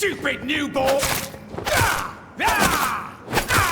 stupid newborn! Ah! Ah! Ah!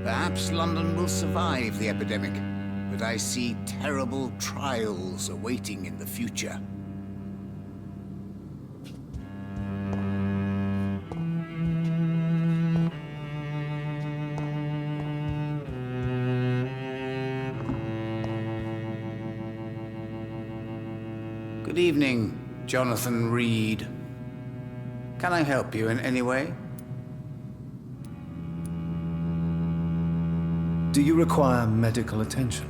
Perhaps London will survive the epidemic, but I see terrible trials awaiting in the future. Good evening, Jonathan Reed. Can I help you in any way? Do you require medical attention?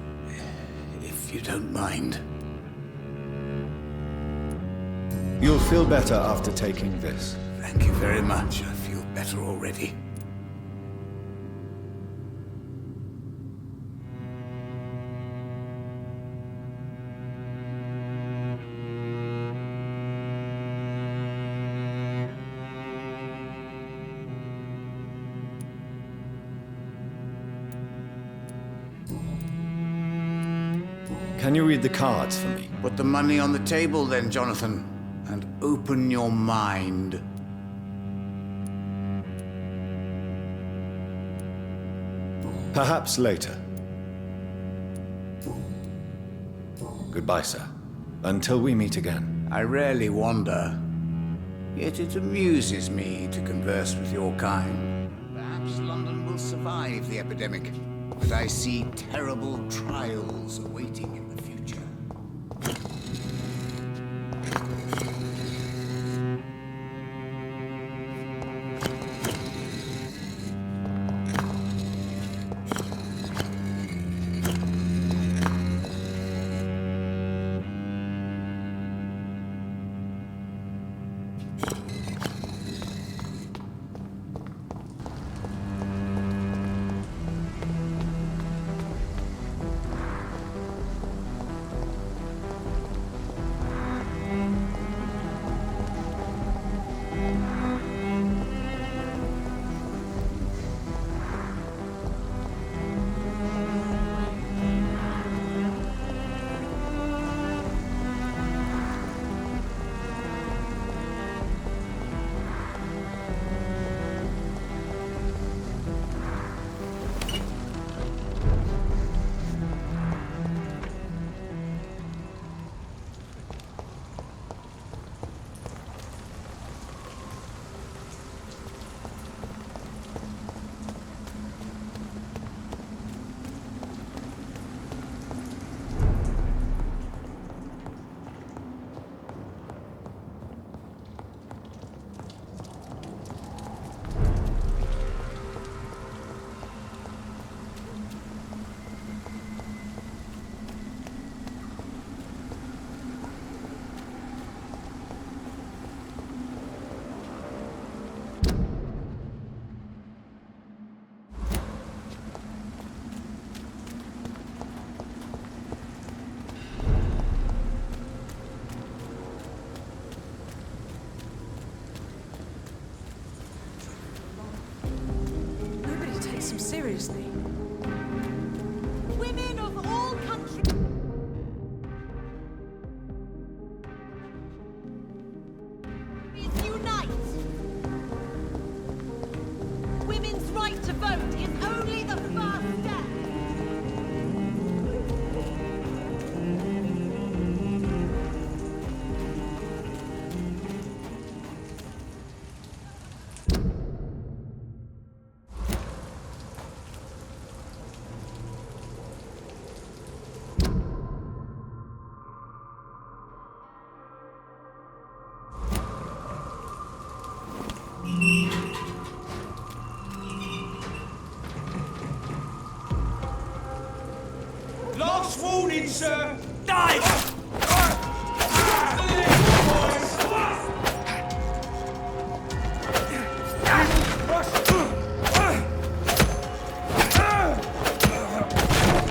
If you don't mind. You'll feel better after taking this. Thank you very much. I feel better already. Can you read the cards for me? Put the money on the table then, Jonathan, and open your mind. Perhaps later. Goodbye, sir. Until we meet again. I rarely wander, yet it amuses me to converse with your kind. Perhaps London will survive the epidemic, but I see terrible trials awaiting in the future. Seriously. Women of all countries. Unite! Women's right to vote is only the first step. Last warning, sir! Dive!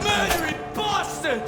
Murdering bastard!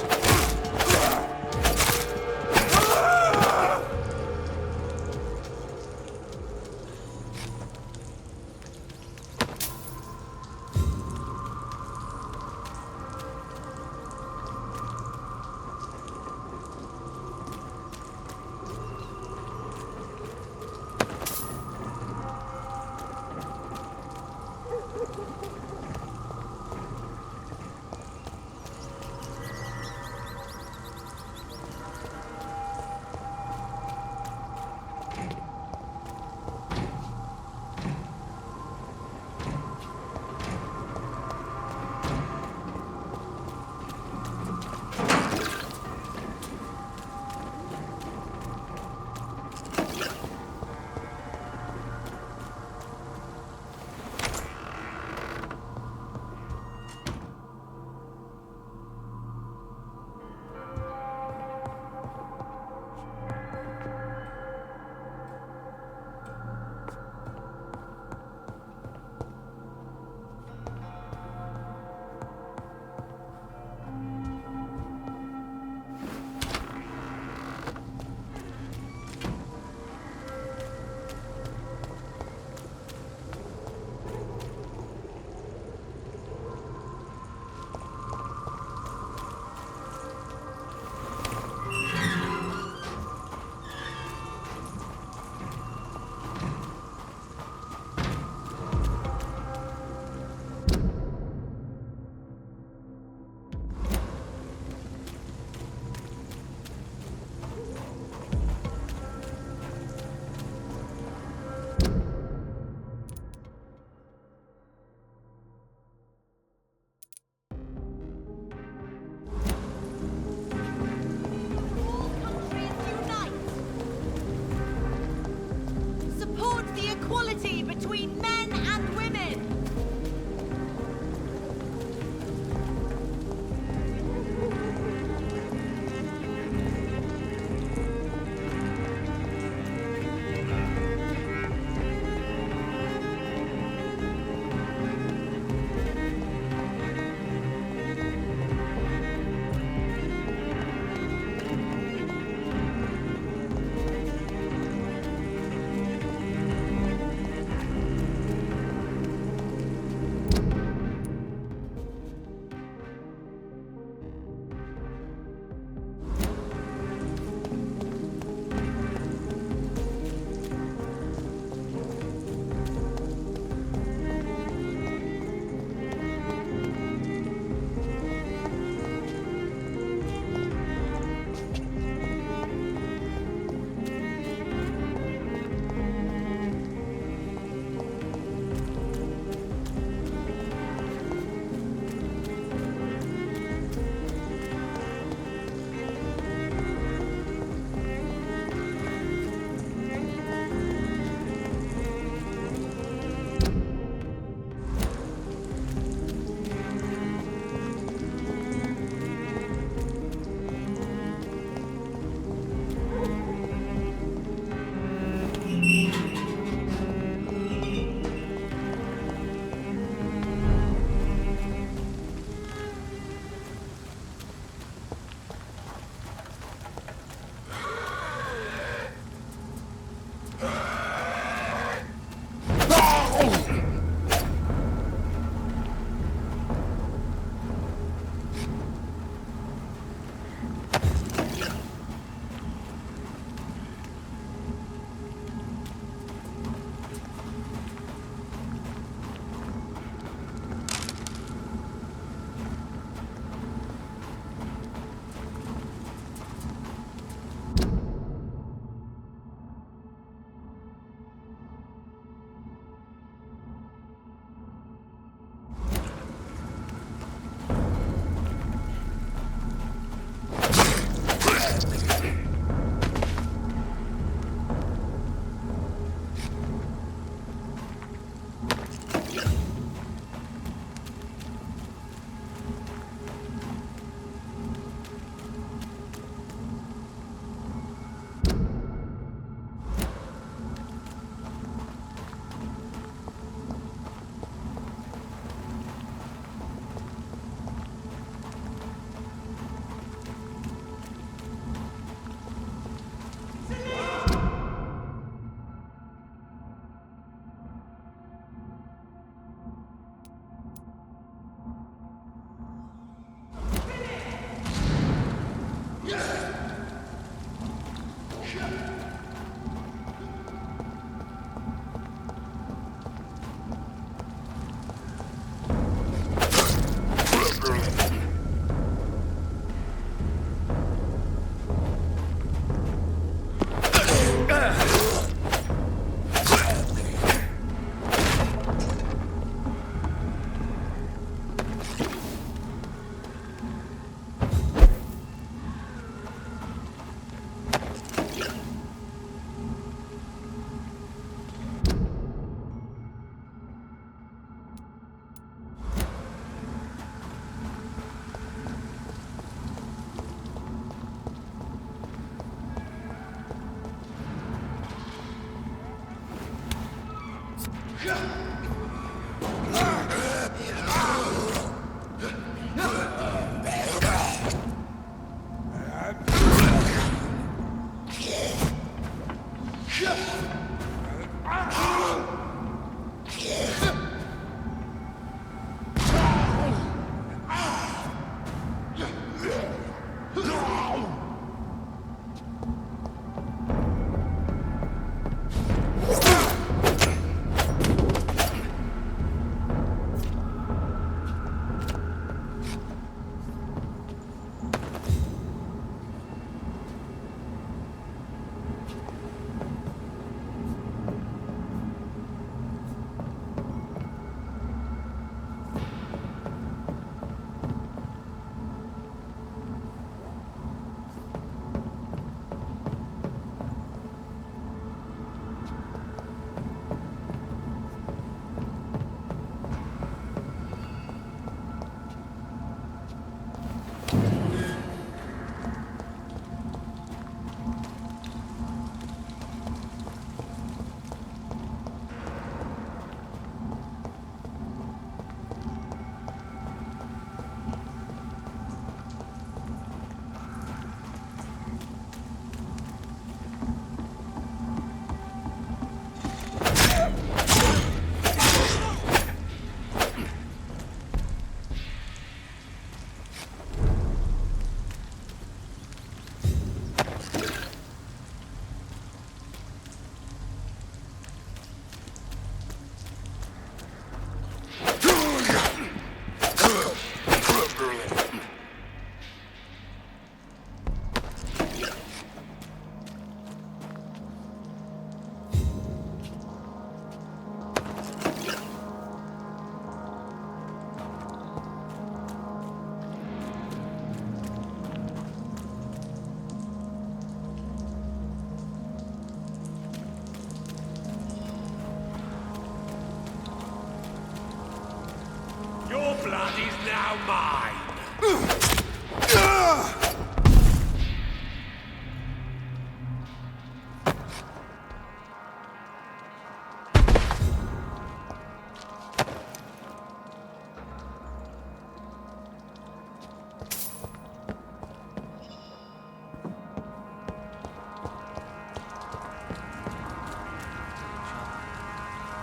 Your blood is now mine!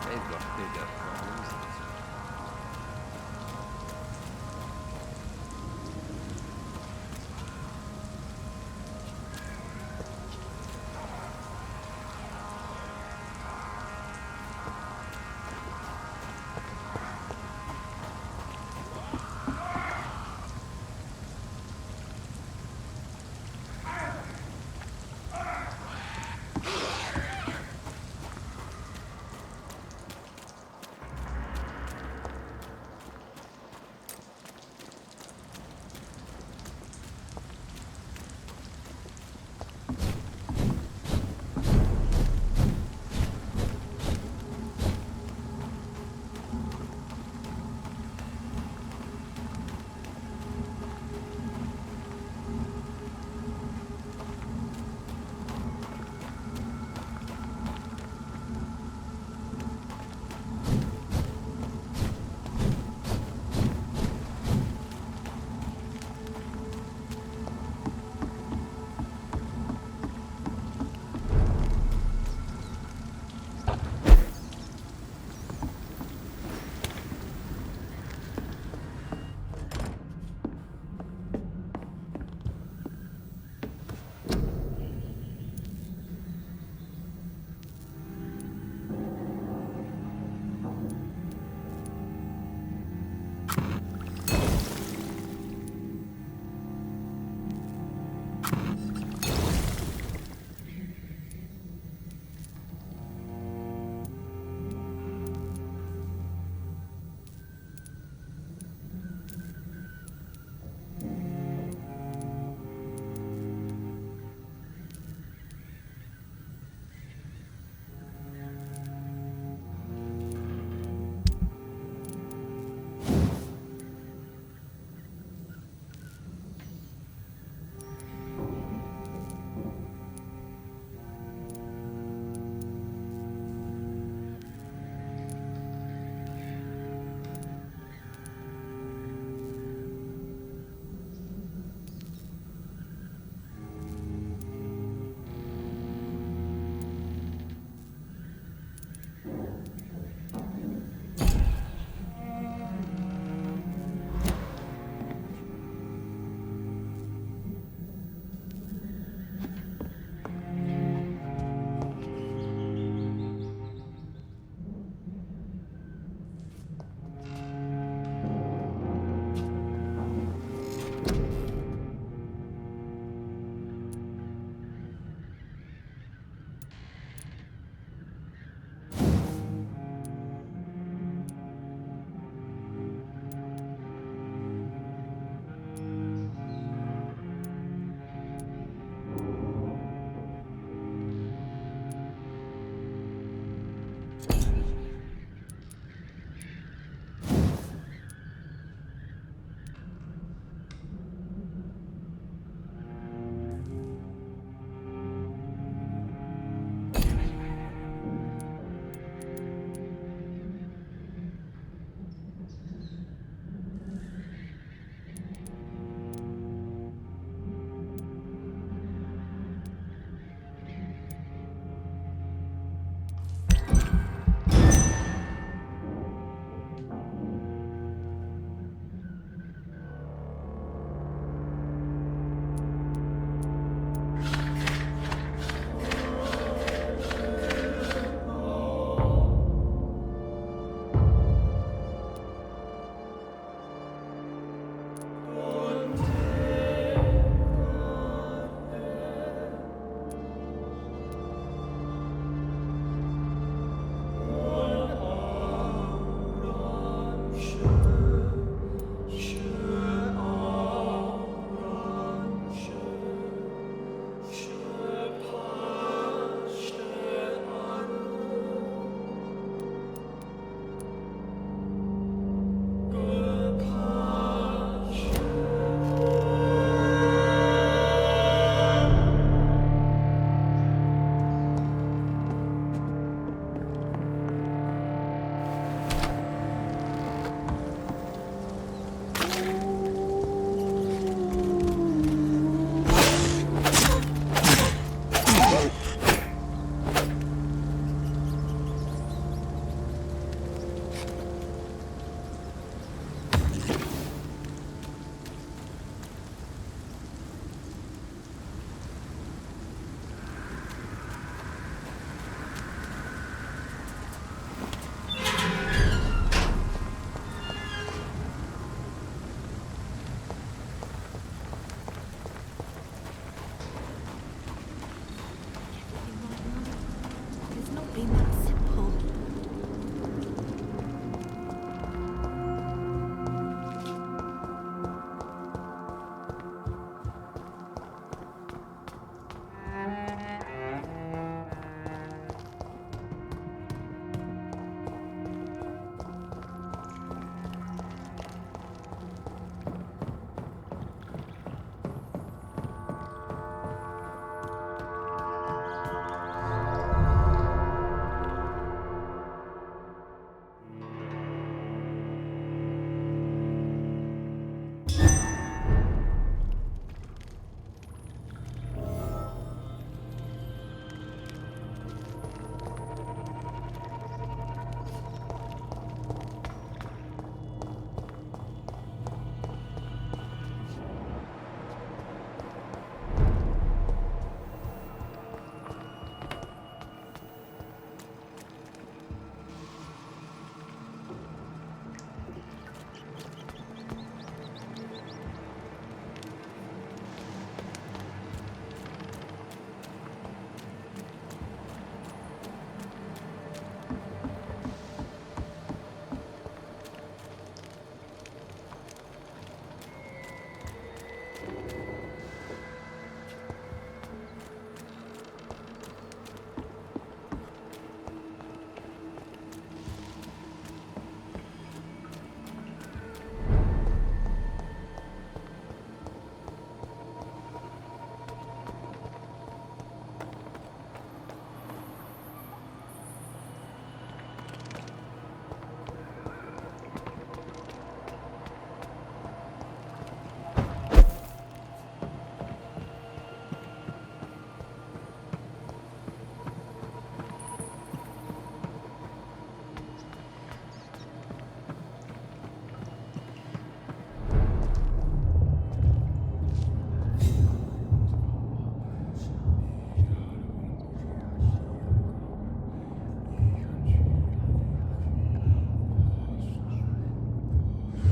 They've got bigger problems.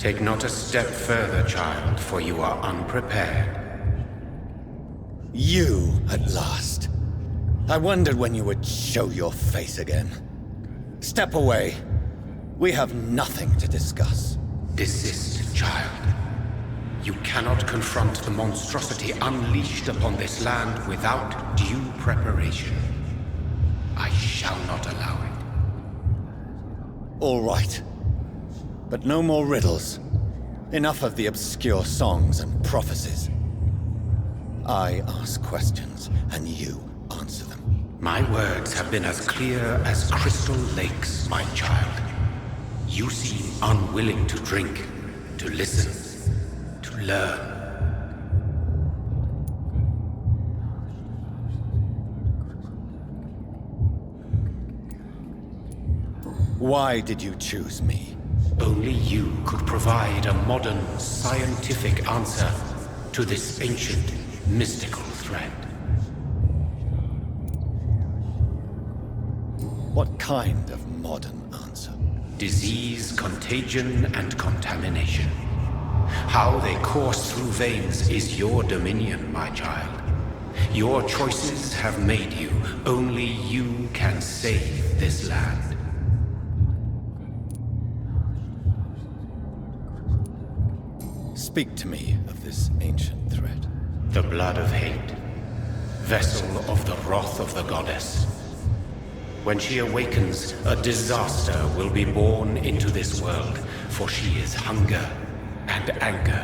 Take not a step further, child, for you are unprepared. You, at last. I wondered when you would show your face again. Step away. We have nothing to discuss. Desist, child. You cannot confront the monstrosity unleashed upon this land without due preparation. I shall not allow it. All right. But no more riddles. Enough of the obscure songs and prophecies. I ask questions, and you answer them. My words have been as clear as crystal lakes, my child. You seem unwilling to drink, to listen, to learn. Why did you choose me? Only you could provide a modern, scientific answer to this ancient, mystical threat. What kind of modern answer? Disease, contagion, and contamination. How they course through veins is your dominion, my child. Your choices have made you. Only you can save this land. Speak to me of this ancient threat. The blood of hate. Vessel of the wrath of the goddess. When she awakens, a disaster will be born into this world, for she is hunger and anger.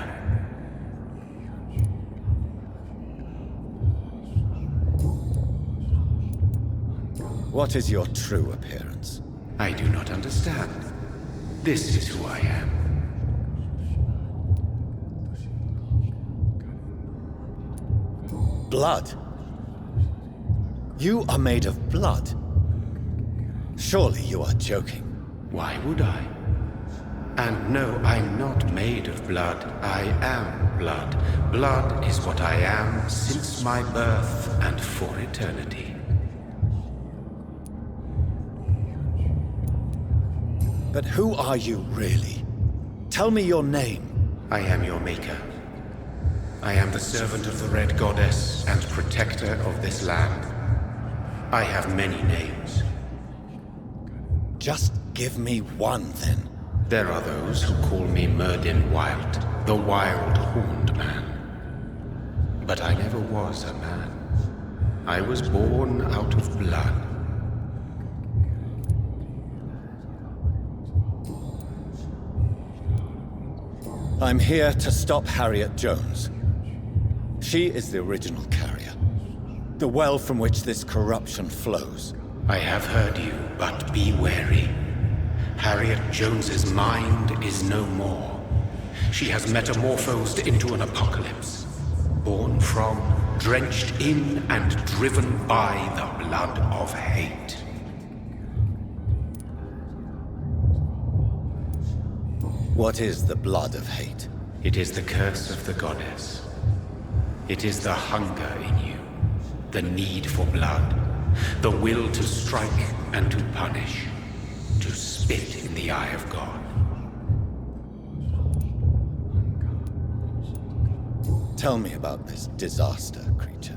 What is your true appearance? I do not understand. This is who I am. Blood? You are made of blood. Surely you are joking. Why would I? And no, I'm not made of blood. I am blood. Blood is what I am since my birth and for eternity. But who are you really? Tell me your name. I am your maker. I am the servant of the Red Goddess and protector of this land. I have many names. Just give me one, then. There are those who call me Merdin Wild, the Wild Horned Man. But I never was a man. I was born out of blood. I'm here to stop Harriet Jones. She is the original carrier. The well from which this corruption flows. I have heard you, but be wary. Harriet Jones's mind is no more. She has metamorphosed into an apocalypse. Born from, drenched in, and driven by the blood of hate. What is the blood of hate? It is the curse of the goddess. It is the hunger in you, the need for blood, the will to strike and to punish, to spit in the eye of God. Tell me about this disaster, creature.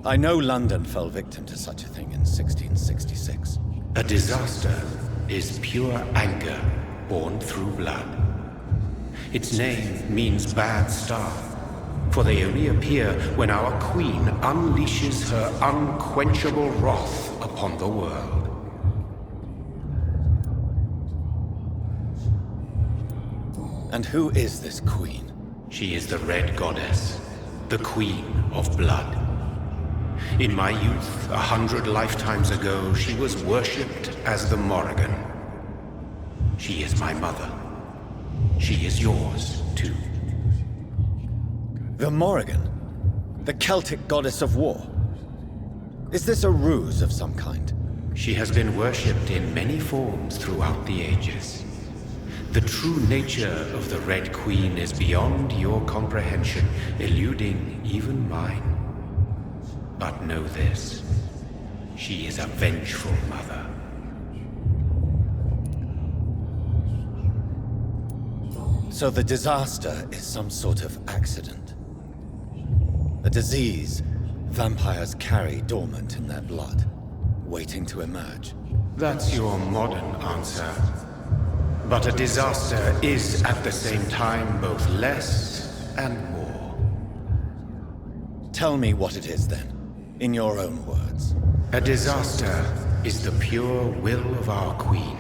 I know London fell victim to such a thing in 1666. A disaster is pure anger born through blood. Its name means bad star, for they only appear when our queen unleashes her unquenchable wrath upon the world. And who is this queen? She is the Red Goddess, the Queen of Blood. In my youth, 100 lifetimes ago, she was worshipped as the Morrigan. She is my mother. She is yours, too. The Morrigan? The Celtic goddess of war? Is this a ruse of some kind? She has been worshipped in many forms throughout the ages. The true nature of the Red Queen is beyond your comprehension, eluding even mine. But know this, she is a vengeful mother. So the disaster is some sort of accident. A disease vampires carry dormant in their blood, waiting to emerge. That's your modern answer. But a disaster is at the same time both less and more. Tell me what it is then, in your own words. A disaster is the pure will of our queen.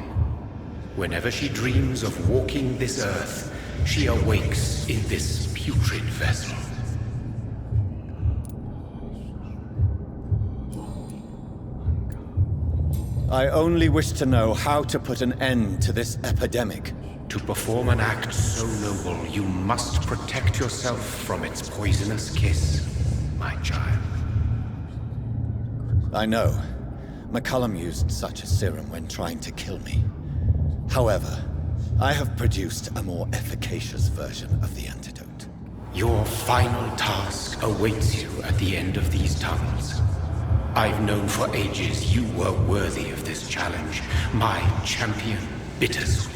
Whenever she dreams of walking this earth, she awakes in this putrid vessel. I only wish to know how to put an end to this epidemic. To perform an act so noble, you must protect yourself from its poisonous kiss, my child. I know. McCullum used such a serum when trying to kill me. However, I have produced a more efficacious version of the antidote. Your final task awaits you at the end of these tunnels. I've known for ages you were worthy of this challenge, my champion, Bittersweet.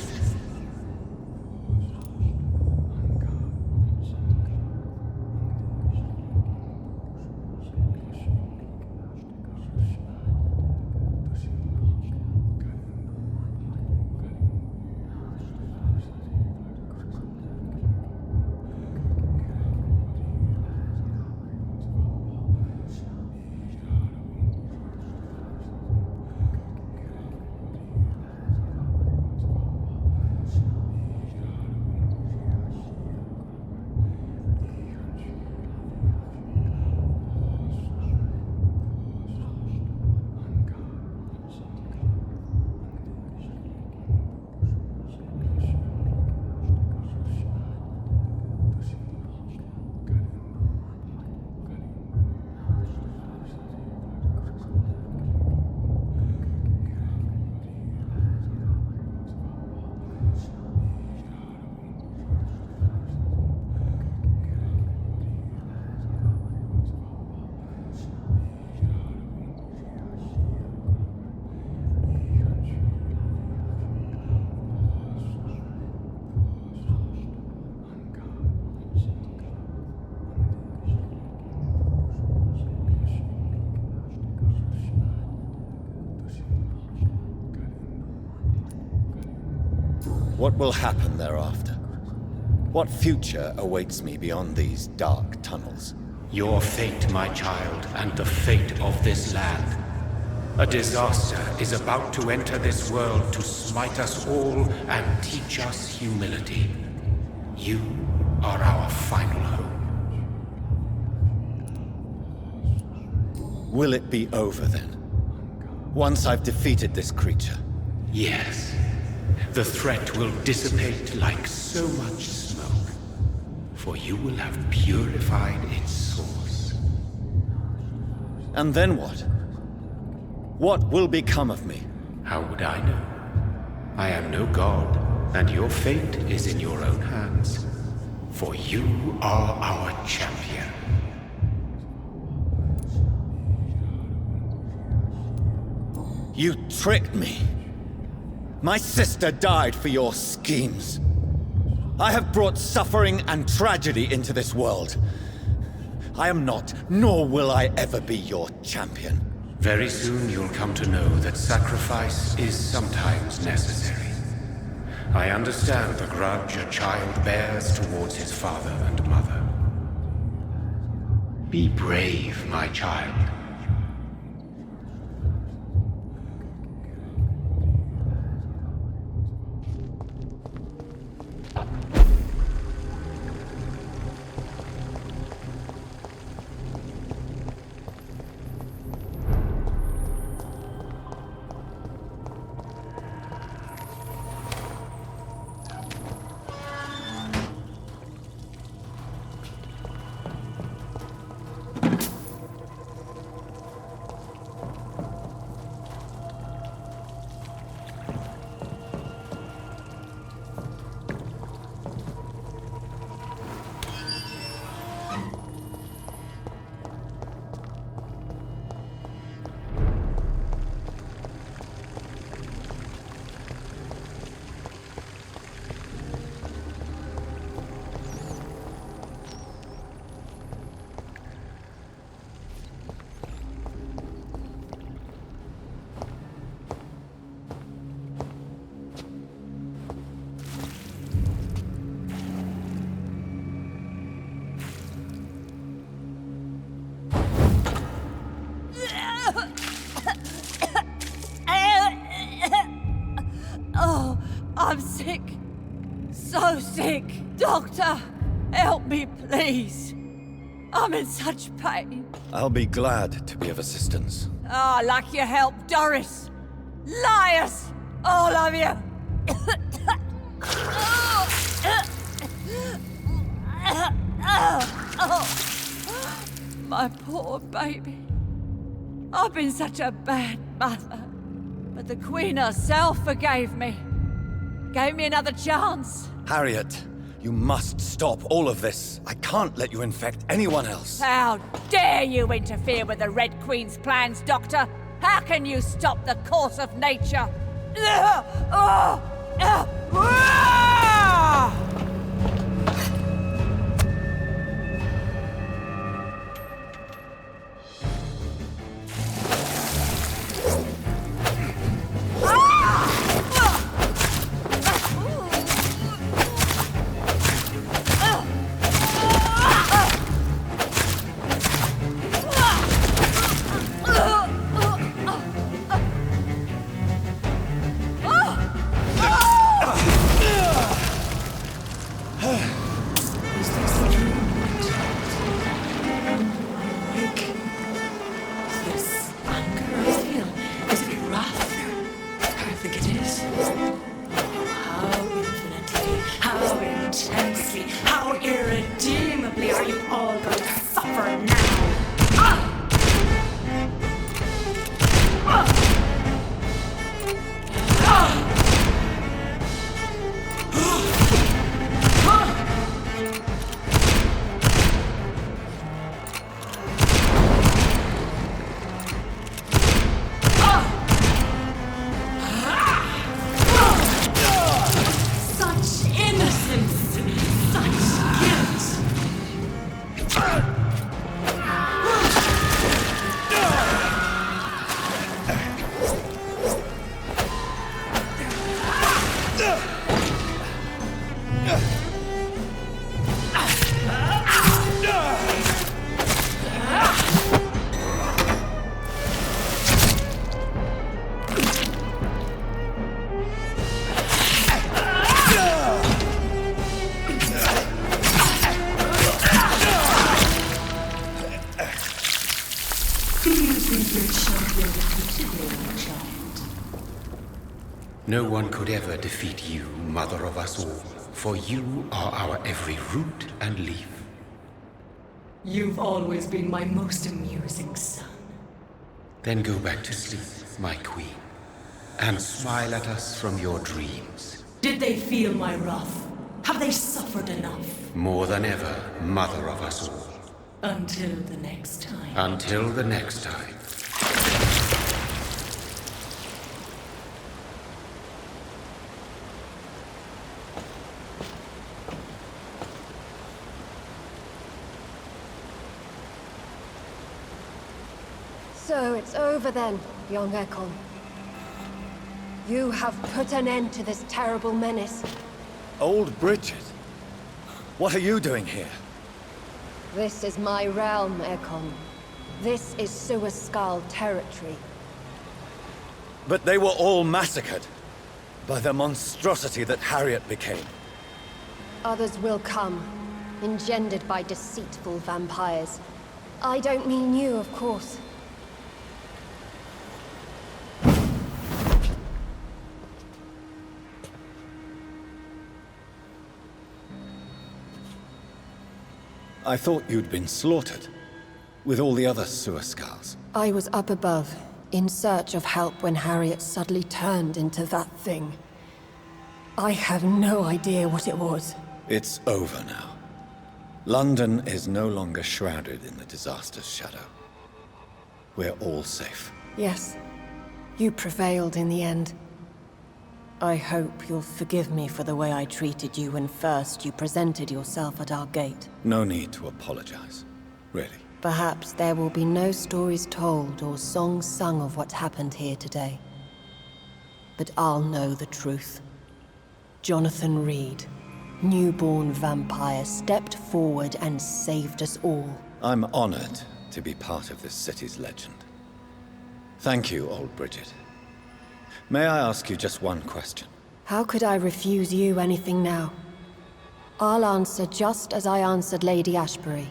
What will happen thereafter? What future awaits me beyond these dark tunnels? Your fate, my child, and the fate of this land. A disaster is about to enter this world to smite us all and teach us humility. You are our final hope. Will it be over then? Once I've defeated this creature? Yes. The threat will dissipate like so much smoke, for you will have purified its source. And then what? What will become of me? How would I know? I am no god, and your fate is in your own hands. For you are our champion. You tricked me! My sister died for your schemes. I have brought suffering and tragedy into this world. I am not, nor will I ever be your champion. Very soon you'll come to know that sacrifice is sometimes necessary. I understand the grudge a child bears towards his father and mother. Be brave, my child. sick. Doctor, help me, please. I'm in such pain. I'll be glad to be of assistance. Ah, like your help, Doris. Liars! All of you! My poor baby. I've been such a bad mother. But the Queen herself forgave me. Gave me another chance. Harriet, you must stop all of this. I can't let you infect anyone else. How dare you interfere with the Red Queen's plans, Doctor? How can you stop the course of nature? No one could ever defeat you, mother of us all, for you are our every root and leaf. You've always been my most amusing son. Then go back to sleep, my queen, and smile at us from your dreams. Did they feel my wrath? Have they suffered enough? More than ever, mother of us all. Until the next time. Until the next time. So it's over then, young Ekon. You have put an end to this terrible menace. Old Bridget? What are you doing here? This is my realm, Ekon. This is Suaskal territory. But they were all massacred by the monstrosity that Harriet became. Others will come, engendered by deceitful vampires. I don't mean you, of course. I thought you'd been slaughtered, with all the other Suaskals. I was up above, in search of help when Harriet suddenly turned into that thing. I have no idea what it was. It's over now. London is no longer shrouded in the disaster's shadow. We're all safe. Yes, you prevailed in the end. I hope you'll forgive me for the way I treated you when first you presented yourself at our gate. No need to apologize, really. Perhaps there will be no stories told or songs sung of what happened here today. But I'll know the truth. Jonathan Reed, newborn vampire, stepped forward and saved us all. I'm honored to be part of this city's legend. Thank you, old Bridget. May I ask you just one question? How could I refuse you anything now? I'll answer just as I answered Lady Ashbury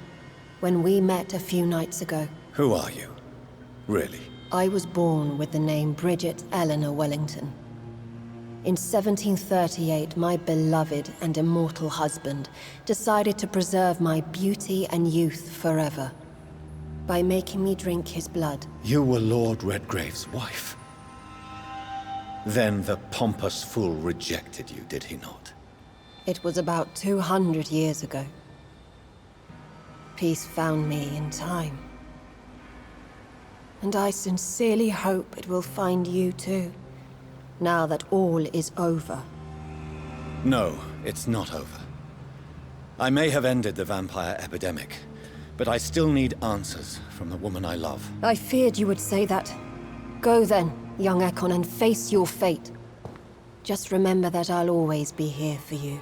when we met a few nights ago. Who are you? Really? I was born with the name Bridget Eleanor Wellington. In 1738, my beloved and immortal husband decided to preserve my beauty and youth forever by making me drink his blood. You were Lord Redgrave's wife. Then the pompous fool rejected you, did he not? It was about 200 years ago. Peace found me in time. And I sincerely hope it will find you too, now that all is over. No, it's not over. I may have ended the vampire epidemic, but I still need answers from the woman I love. I feared you would say that. Go then, young Ekon, and face your fate. Just remember that I'll always be here for you.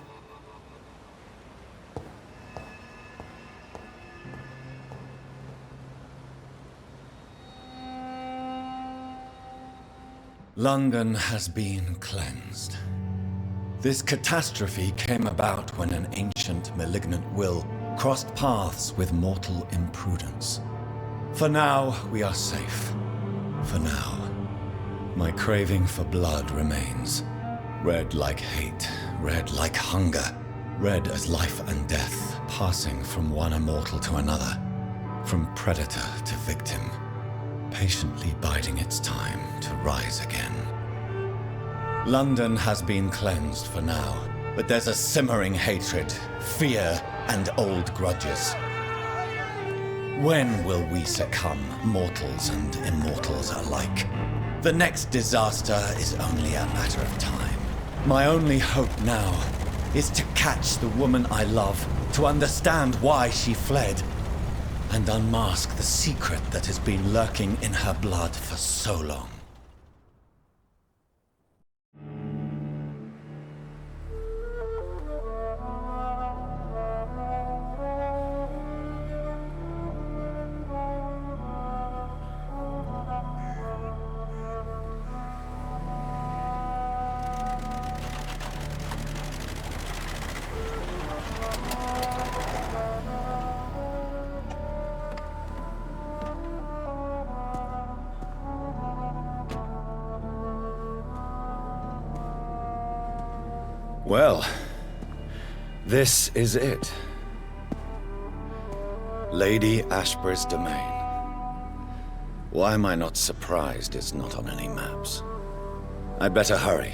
London has been cleansed. This catastrophe came about when an ancient malignant will crossed paths with mortal imprudence. For now, we are safe. For now. My craving for blood remains. Red like hate, red like hunger, red as life and death, passing from one immortal to another, from predator to victim, patiently biding its time to rise again. London has been cleansed for now, but there's a simmering hatred, fear, and old grudges. When will we succumb, mortals and immortals alike? The next disaster is only a matter of time. My only hope now is to catch the woman I love, to understand why she fled, and unmask the secret that has been lurking in her blood for so long. Well, this is it. Lady Ashbury's domain. Why am I not surprised it's not on any maps? I'd better hurry.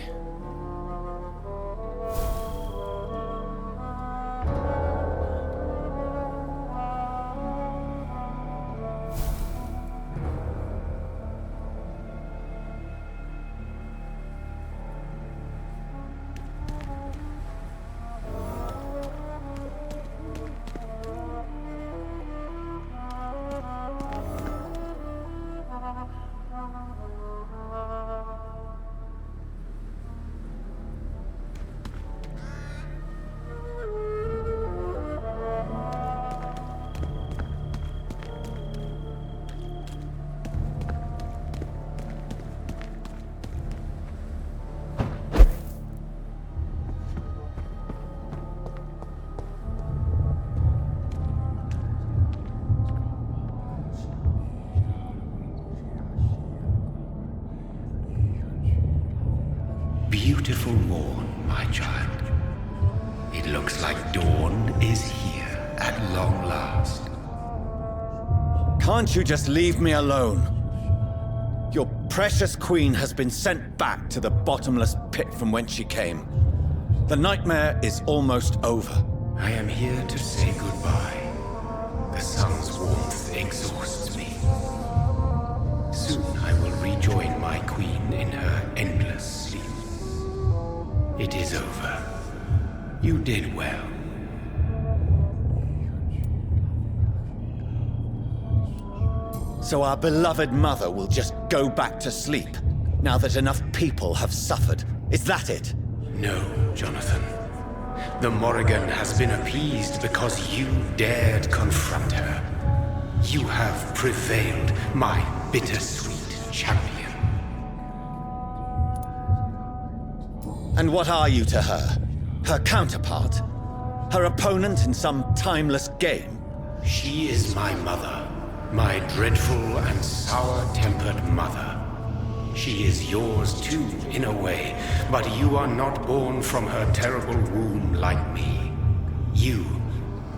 Beautiful morn, my child. It looks like dawn is here at long last. Can't you just leave me alone? Your precious queen has been sent back to the bottomless pit from whence she came. The nightmare is almost over. I am here to say goodbye. The sun's warmth exhausts me. Soon I will rejoin my queen in her endless sleep. It is over. You did well. So our beloved mother will just go back to sleep, now that enough people have suffered. Is that it? No, Jonathan. The Morrigan has been appeased because you dared confront her. You have prevailed, my bittersweet champion. And what are you to her? Her counterpart? Her opponent in some timeless game? She is my mother. My dreadful and sour-tempered mother. She is yours too, in a way, but you are not born from her terrible womb like me. You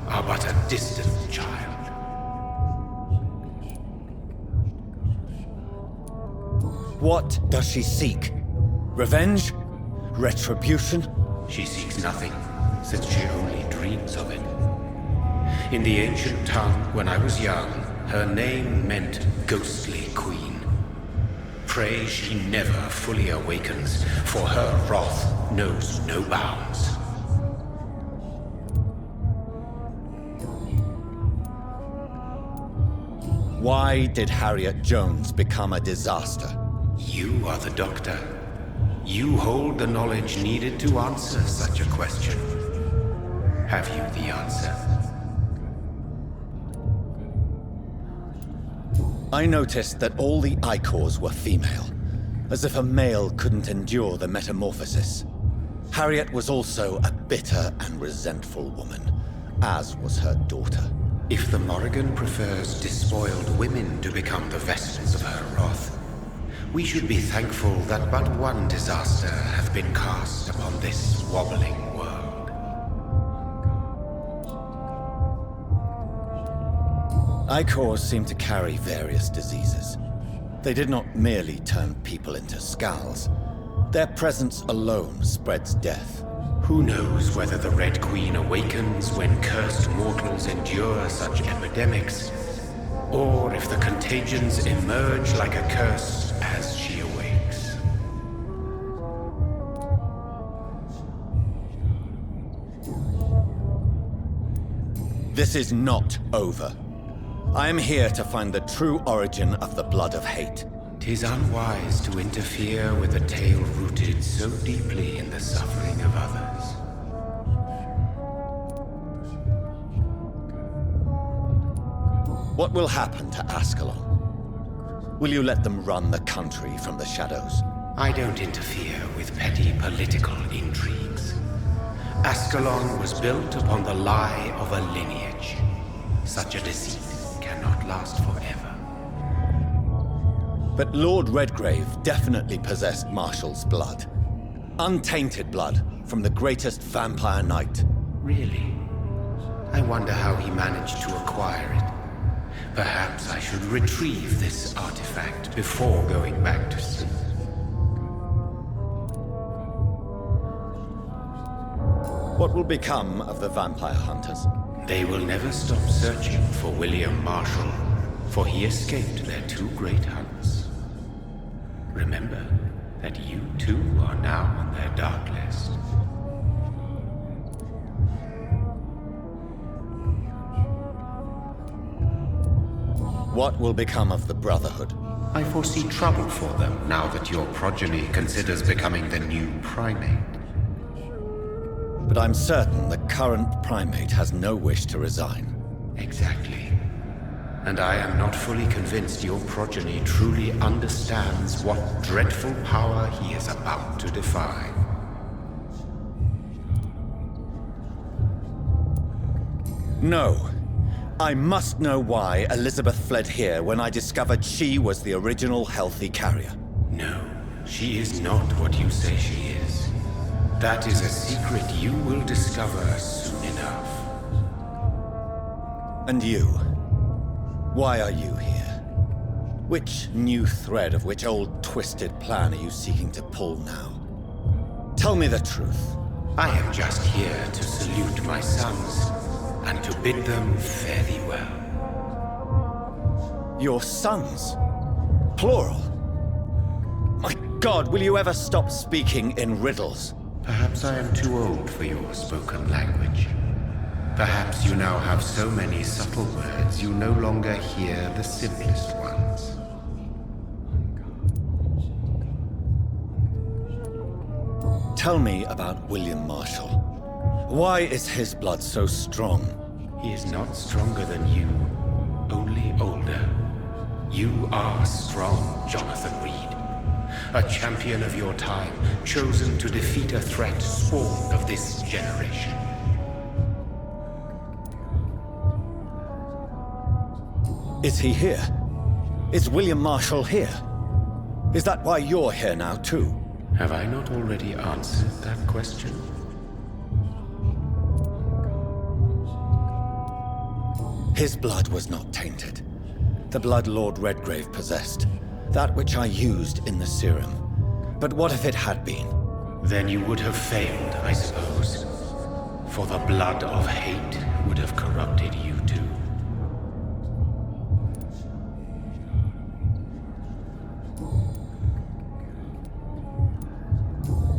are but a distant child. What does she seek? Revenge? Retribution? She seeks nothing, since she only dreams of it. In the ancient tongue, when I was young, her name meant Ghostly Queen. Pray she never fully awakens, for her wrath knows no bounds. Why did Harriet Jones become a disaster? You are the doctor. You hold the knowledge needed to answer such a question. Have you the answer? I noticed that all the Icors were female, as if a male couldn't endure the metamorphosis. Harriet was also a bitter and resentful woman, as was her daughter. If the Morrigan prefers despoiled women to become the vessels of her wrath, we should be thankful that but one disaster hath been cast upon this wobbling world. Icors seem to carry various diseases. They did not merely turn people into skulls. Their presence alone spreads death. Who knows whether the Red Queen awakens when cursed mortals endure such epidemics, or if the contagions emerge like a curse as she awakes. This is not over. I am here to find the true origin of the blood of hate. 'Tis unwise to interfere with a tale rooted so deeply in the suffering of others. What will happen to Ascalon? Will you let them run the country from the shadows? I don't interfere with petty political intrigues. Ascalon was built upon the lie of a lineage. Such a deceit cannot last forever. But Lord Redgrave definitely possessed Marshall's blood. Untainted blood from the greatest vampire knight. Really? I wonder how he managed to acquire it. Perhaps I should retrieve this artifact before going back to sleep. What will become of the vampire hunters? They will never stop searching for William Marshall, for he escaped their two great hunts. Remember that you too are now on their dark list. What will become of the Brotherhood? I foresee trouble for them now that your progeny considers becoming the new primate. But I'm certain the current primate has no wish to resign. Exactly. And I am not fully convinced your progeny truly understands what dreadful power he is about to defy. No. I must know why Elizabeth fled here when I discovered she was the original healthy carrier. No, she is not what you say she is. That is a secret you will discover soon enough. And you? Why are you here? Which new thread of which old twisted plan are you seeking to pull now? Tell me the truth. I am just here to salute my sons, and to bid them fare thee well. Your sons? Plural? My God, will you ever stop speaking in riddles? Perhaps I am too old for your spoken language. Perhaps you now have so many subtle words you no longer hear the simplest ones. Tell me about William Marshall. Why is his blood so strong? He is not stronger than you, only older. You are strong, Jonathan Reed. A champion of your time, chosen to defeat a threat spawned of this generation. Is he here? Is William Marshall here? Is that why you're here now, too? Have I not already answered that question? His blood was not tainted. The blood Lord Redgrave possessed. That which I used in the serum. But what if it had been? Then you would have failed, I suppose. For the blood of hate would have corrupted you too.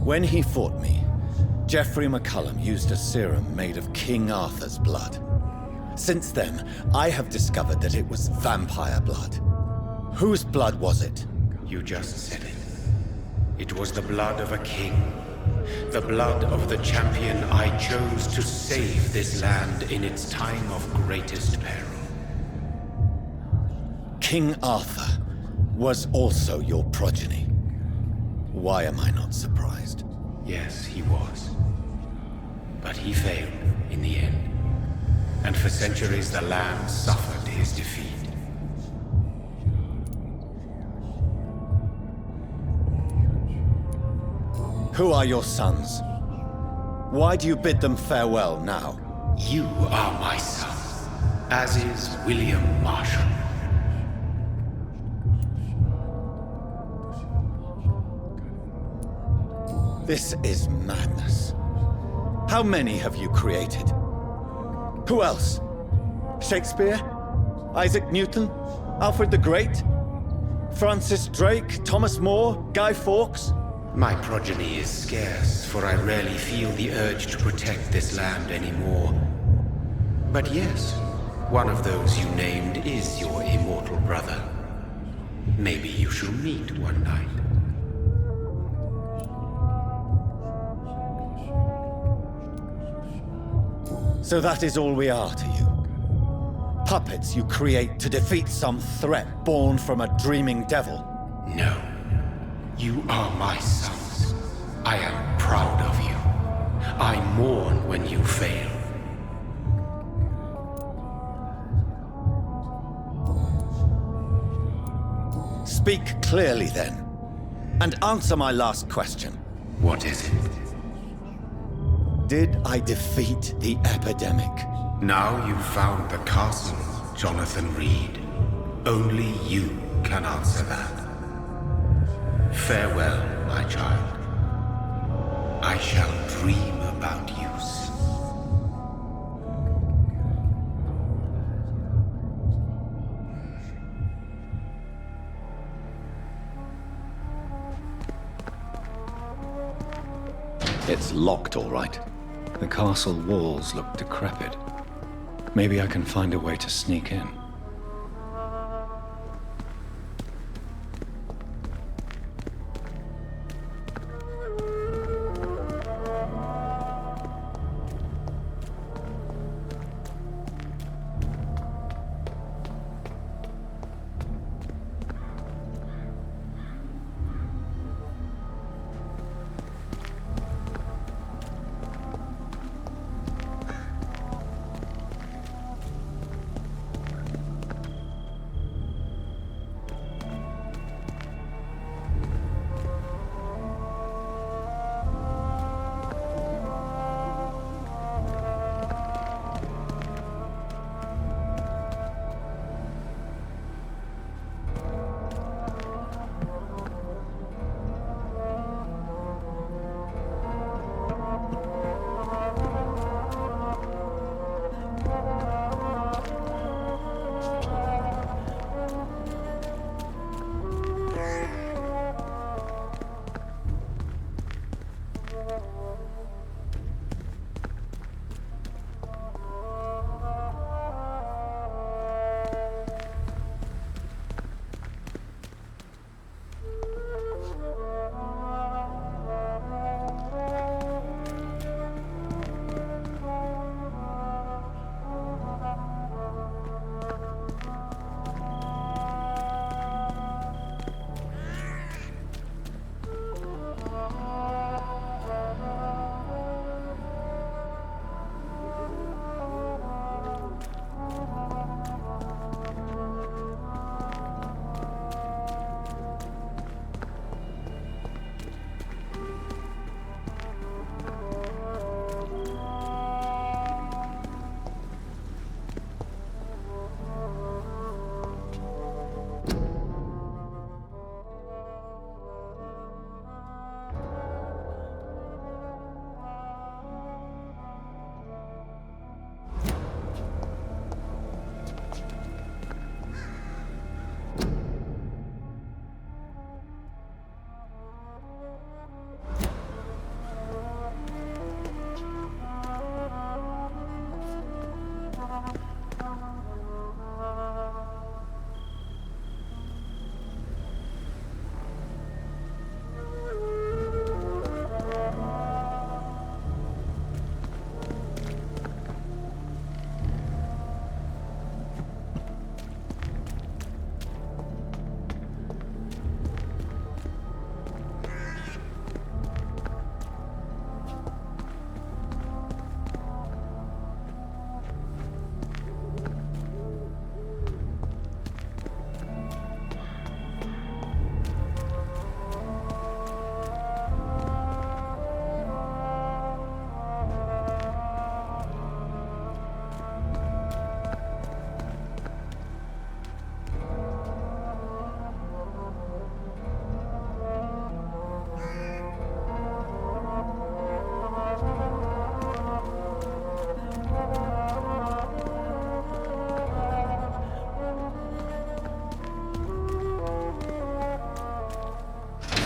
When he fought me, Geoffrey McCullum used a serum made of King Arthur's blood. Since then, I have discovered that it was vampire blood. Whose blood was it? You just said it. It was the blood of a king. The blood of the champion I chose to save this land in its time of greatest peril. King Arthur was also your progeny. Why am I not surprised? Yes, he was. But he failed in the end. And for centuries the land suffered his defeat. Who are your sons? Why do you bid them farewell now? You are my son, as is William Marshall. This is madness. How many have you created? Who else? Shakespeare? Isaac Newton? Alfred the Great? Francis Drake? Thomas More? Guy Fawkes? My progeny is scarce, for I rarely feel the urge to protect this land anymore. But yes, one of those you named is your immortal brother. Maybe you shall meet one night. So that is all we are to you? Puppets you create to defeat some threat born from a dreaming devil? No. You are my sons. I am proud of you. I mourn when you fail. Speak clearly then, and answer my last question. What is it? Did I defeat the epidemic? Now you've found the castle, Jonathan Reed. Only you can answer that. Farewell, my child. I shall dream about you soon. It's locked, all right. The castle walls look decrepit. Maybe I can find a way to sneak in.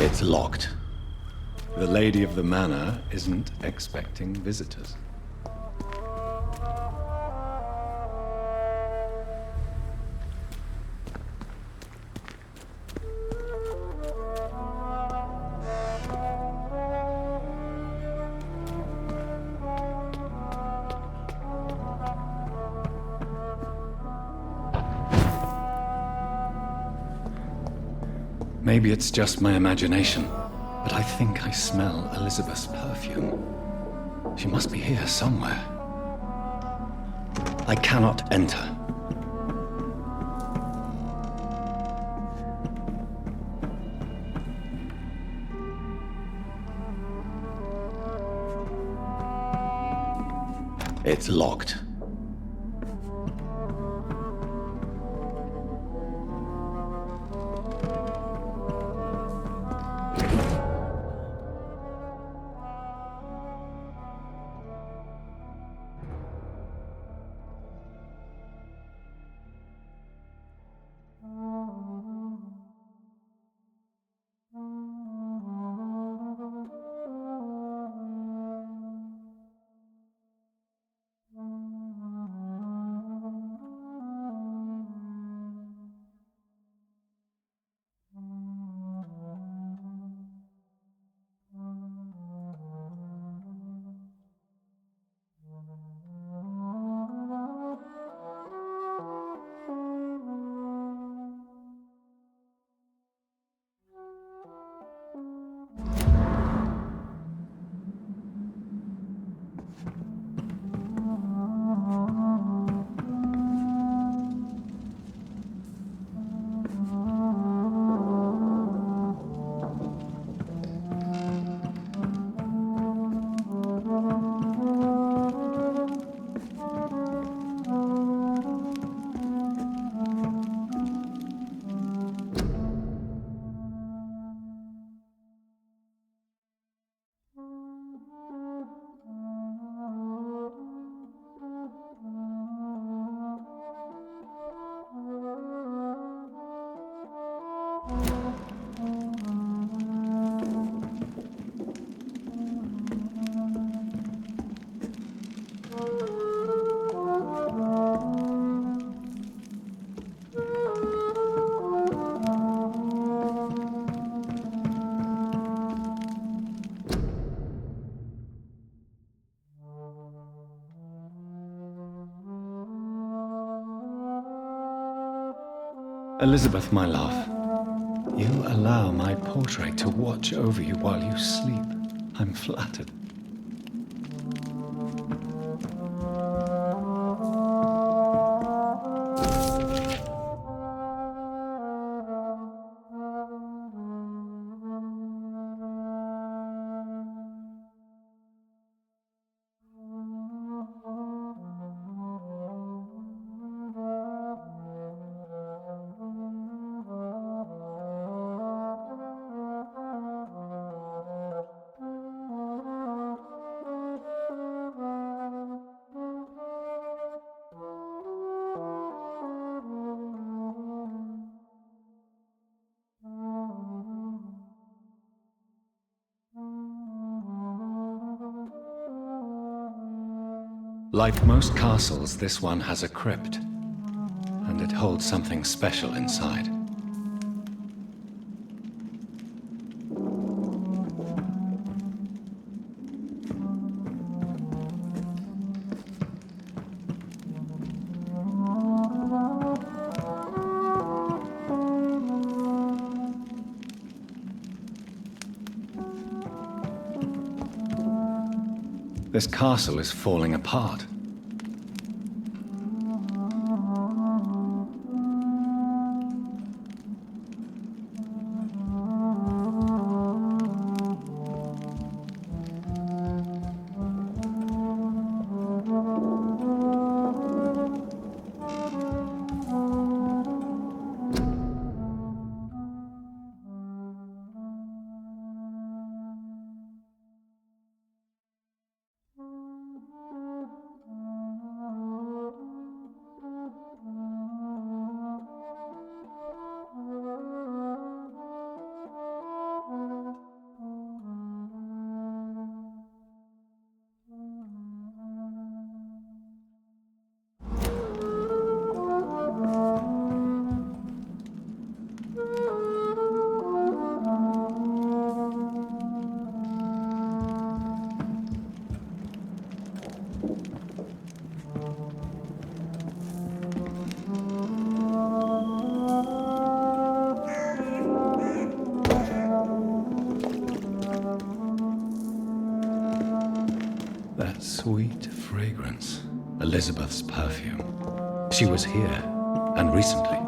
It's locked. The lady of the manor isn't expecting visitors. Maybe it's just my imagination, but I think I smell Elizabeth's perfume. She must be here somewhere. I cannot enter. It's locked. Elizabeth, my love, you allow my portrait to watch over you while you sleep. I'm flattered. Like most castles, this one has a crypt, and it holds something special inside. This castle is falling apart. sweet fragrance. Elizabeth's perfume. She was here, and recently.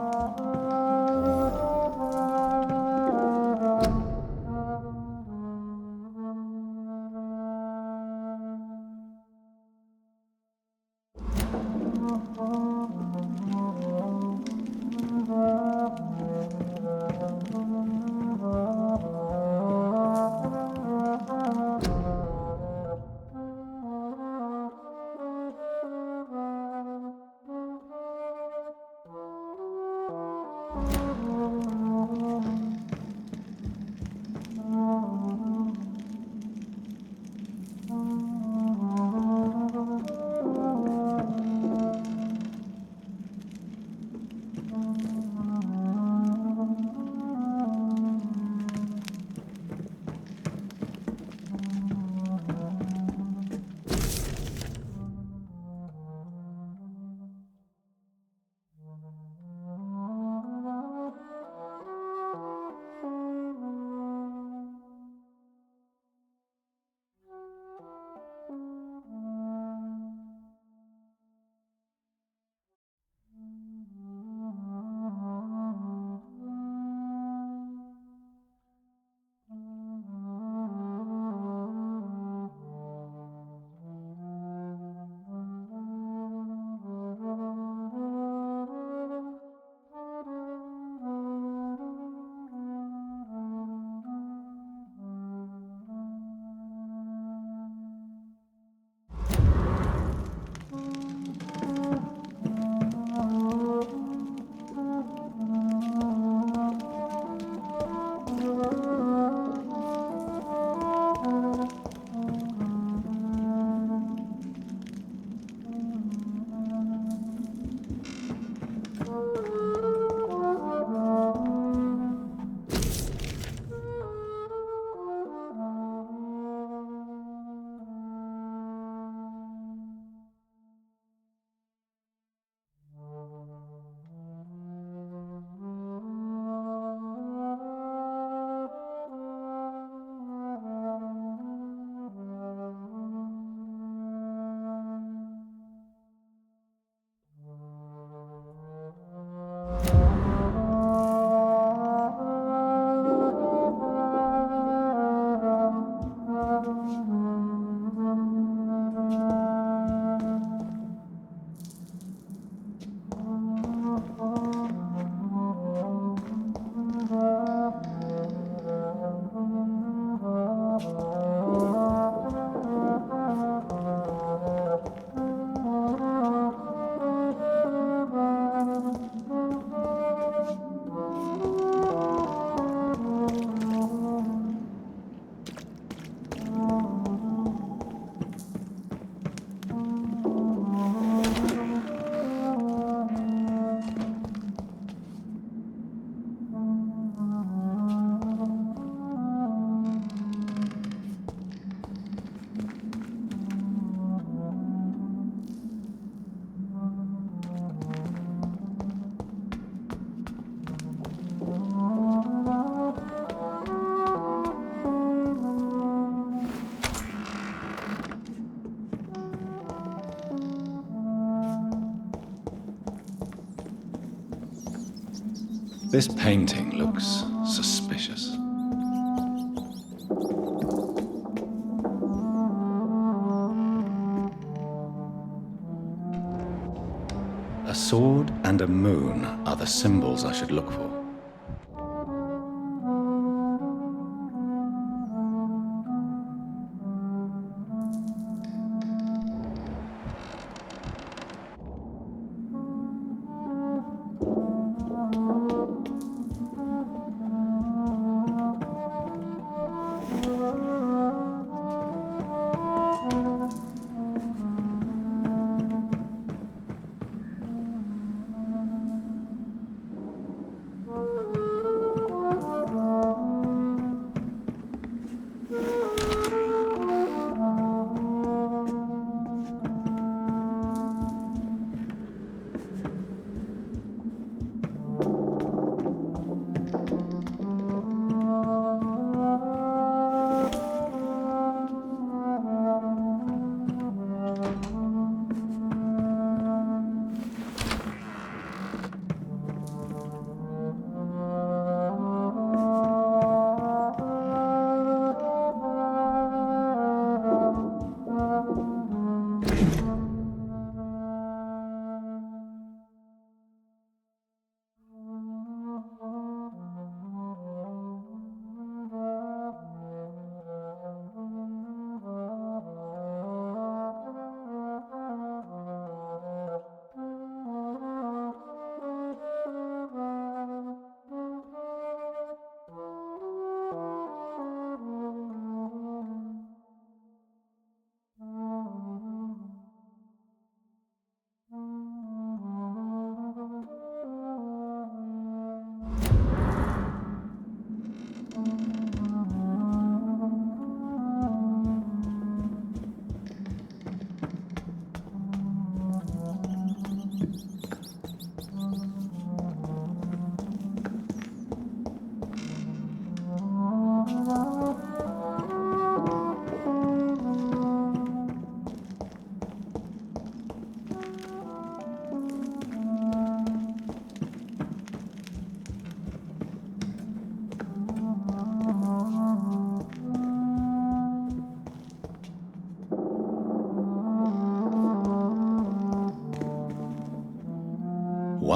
This painting looks suspicious. A sword and a moon are the symbols I should look for.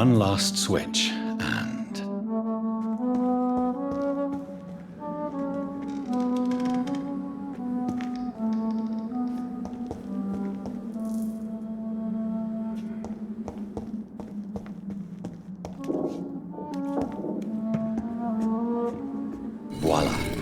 one last switch, and... voila.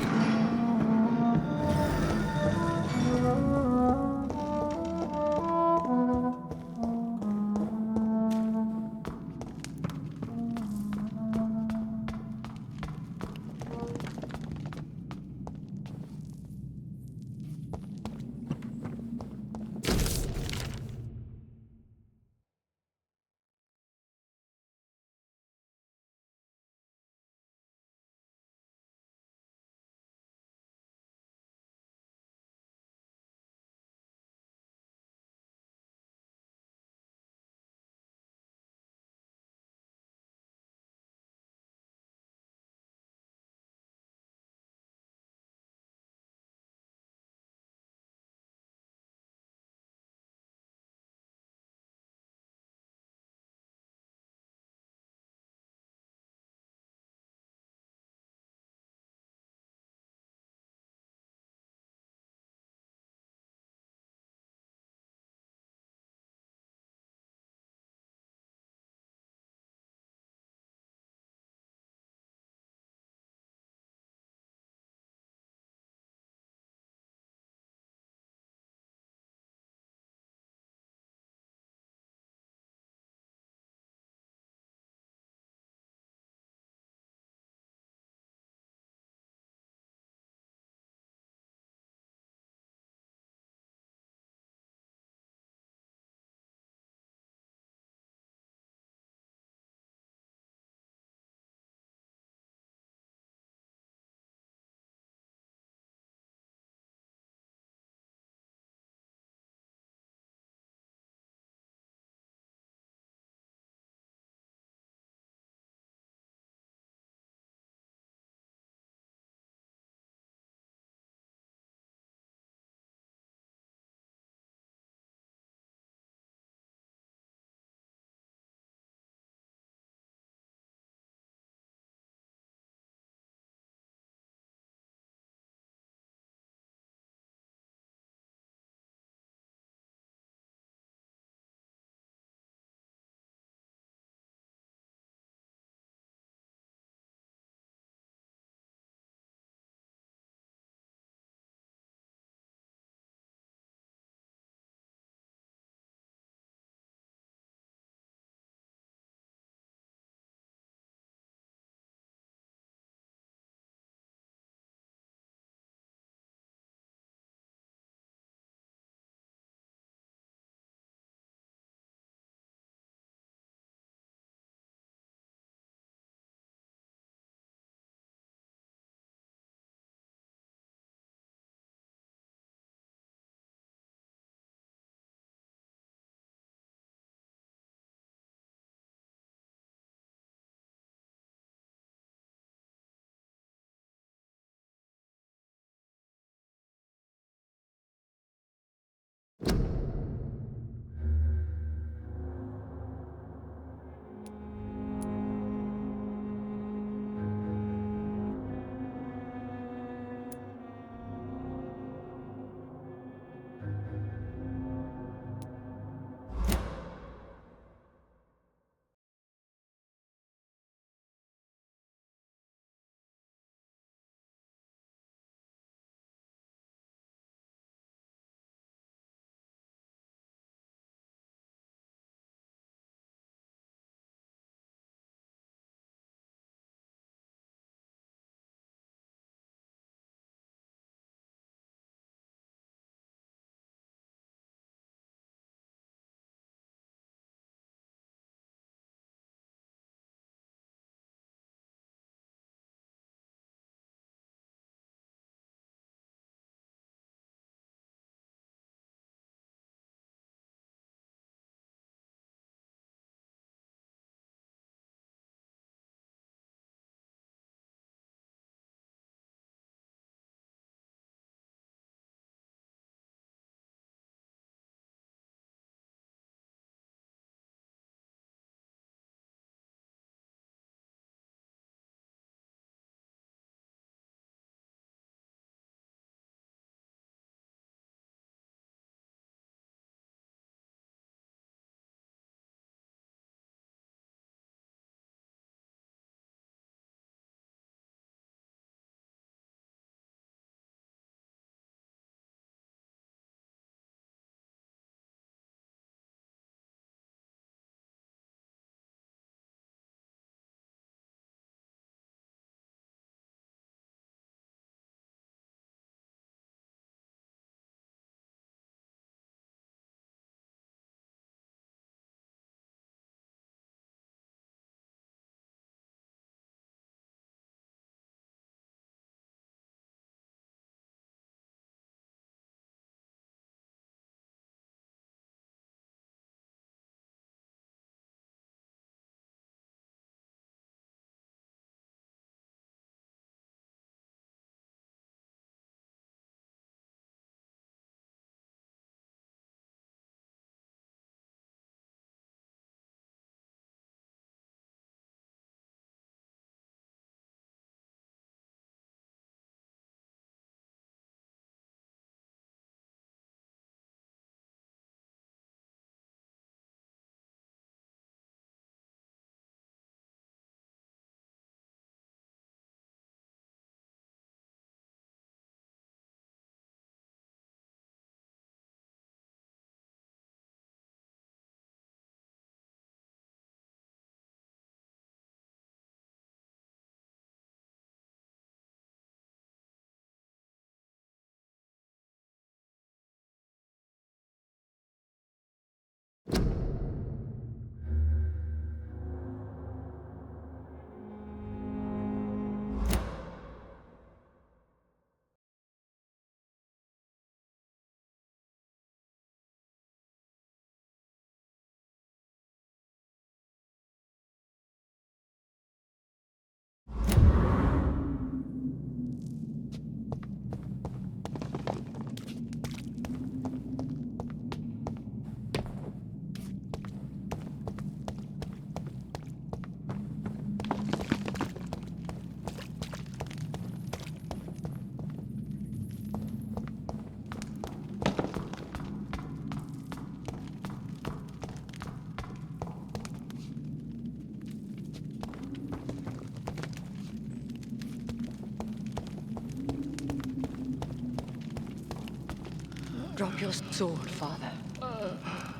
Drop your sword, Father.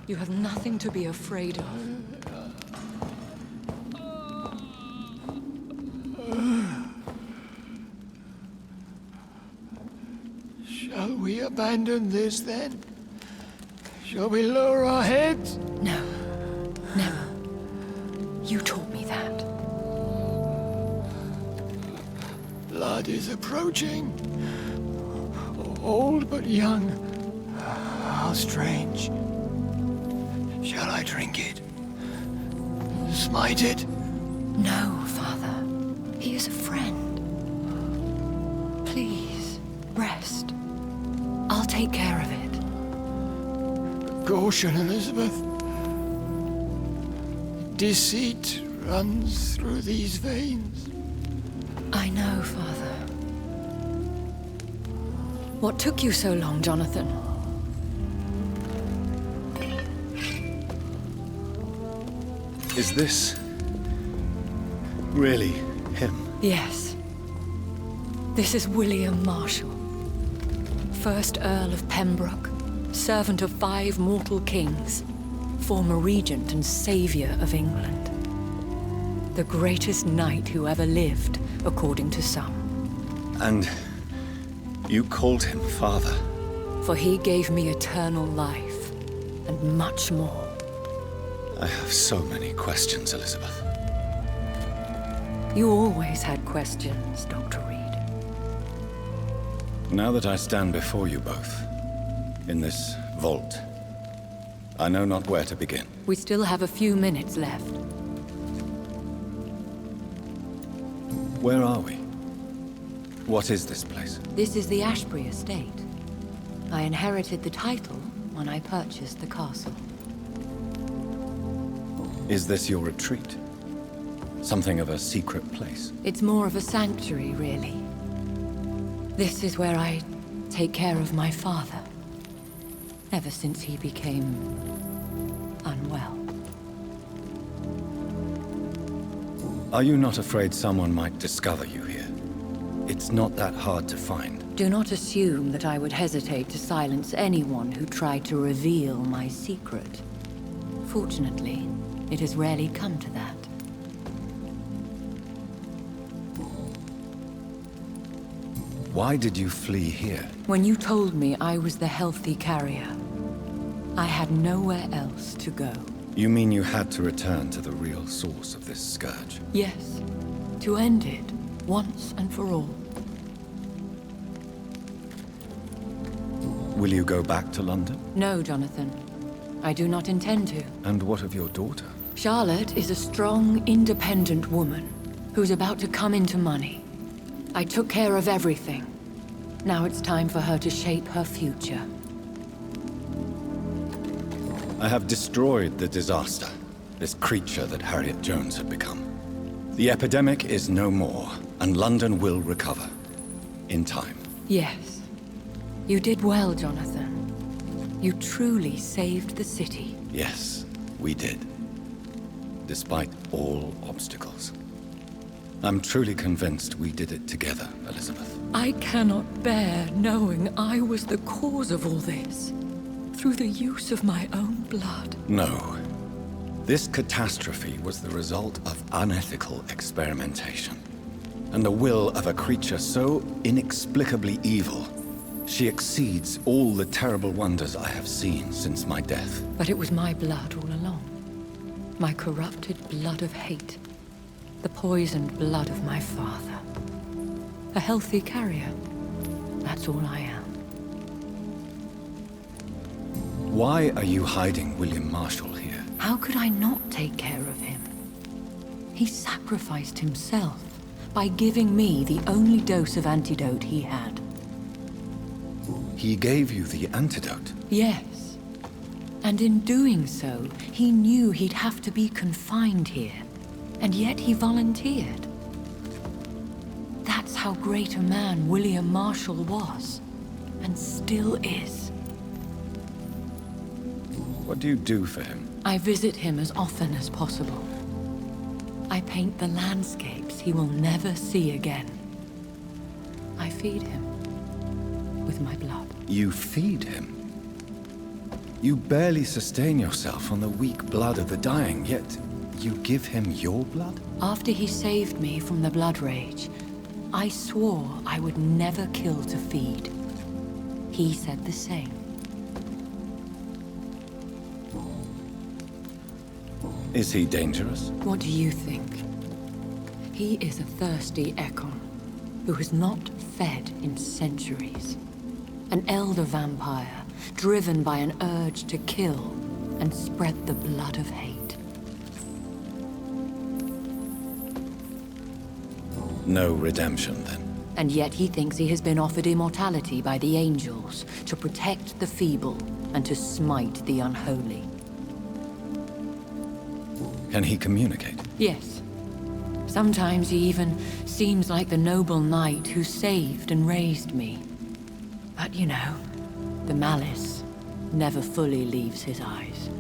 You have nothing to be afraid of. Shall we abandon this, then? Shall we lower our heads? No. Never. You taught me that. Blood is approaching. Old but young. How strange. Shall I drink it? Smite it? No, Father. He is a friend. Please, rest. I'll take care of it. Caution, Elizabeth. Deceit runs through these veins. I know, Father. What took you so long, Jonathan? Is this really him? Yes. This is William Marshall, 1st Earl of Pembroke, servant of 5 mortal kings, former regent and savior of England. The greatest knight who ever lived, according to some. And you called him father? For he gave me eternal life, and much more. I have so many questions, Elizabeth. You always had questions, Dr. Reed. Now that I stand before you both, in this vault, I know not where to begin. We still have a few minutes left. Where are we? What is this place? This is the Ashbury estate. I inherited the title when I purchased the castle. Is this your retreat? Something of a secret place? It's more of a sanctuary, really. This is where I take care of my father. Ever since he became unwell. Are you not afraid someone might discover you here? It's not that hard to find. Do not assume that I would hesitate to silence anyone who tried to reveal my secret. Fortunately, it has rarely come to that. Why did you flee here? When you told me I was the healthy carrier, I had nowhere else to go. You mean you had to return to the real source of this scourge? Yes, to end it, once and for all. Will you go back to London? No, Jonathan. I do not intend to. And what of your daughter? Charlotte is a strong, independent woman who's about to come into money. I took care of everything. Now it's time for her to shape her future. I have destroyed the disaster, this creature that Harriet Jones had become. The epidemic is no more, and London will recover. In time. Yes. You did well, Jonathan. You truly saved the city. Yes, we did. Despite all obstacles. I'm truly convinced we did it together, Elizabeth. I cannot bear knowing I was the cause of all this. Through the use of my own blood. No. This catastrophe was the result of unethical experimentation. And the will of a creature so inexplicably evil, She exceeds all the terrible wonders I have seen since my death. But it was my blood all along. My corrupted blood of hate. The poisoned blood of my father. A healthy carrier. That's all I am. Why are you hiding William Marshall here? How could I not take care of him? He sacrificed himself by giving me the only dose of antidote he had. He gave you the antidote? Yes. And in doing so, he knew he'd have to be confined here. And yet he volunteered. That's how great a man William Marshall was. And still is. What do you do for him? I visit him as often as possible. I paint the landscapes he will never see again. I feed him with my blood. You feed him? You barely sustain yourself on the weak blood of the dying, yet you give him your blood? After he saved me from the blood rage, I swore I would never kill to feed. He said the same. Is he dangerous? What do you think? He is a thirsty Ekon, who has not fed in centuries. An elder vampire, driven by an urge to kill and spread the blood of hate. No redemption, then? And yet he thinks he has been offered immortality by the angels to protect the feeble and to smite the unholy. Can he communicate? Yes. Sometimes he even seems like the noble knight who saved and raised me. But you know, the malice never fully leaves his eyes.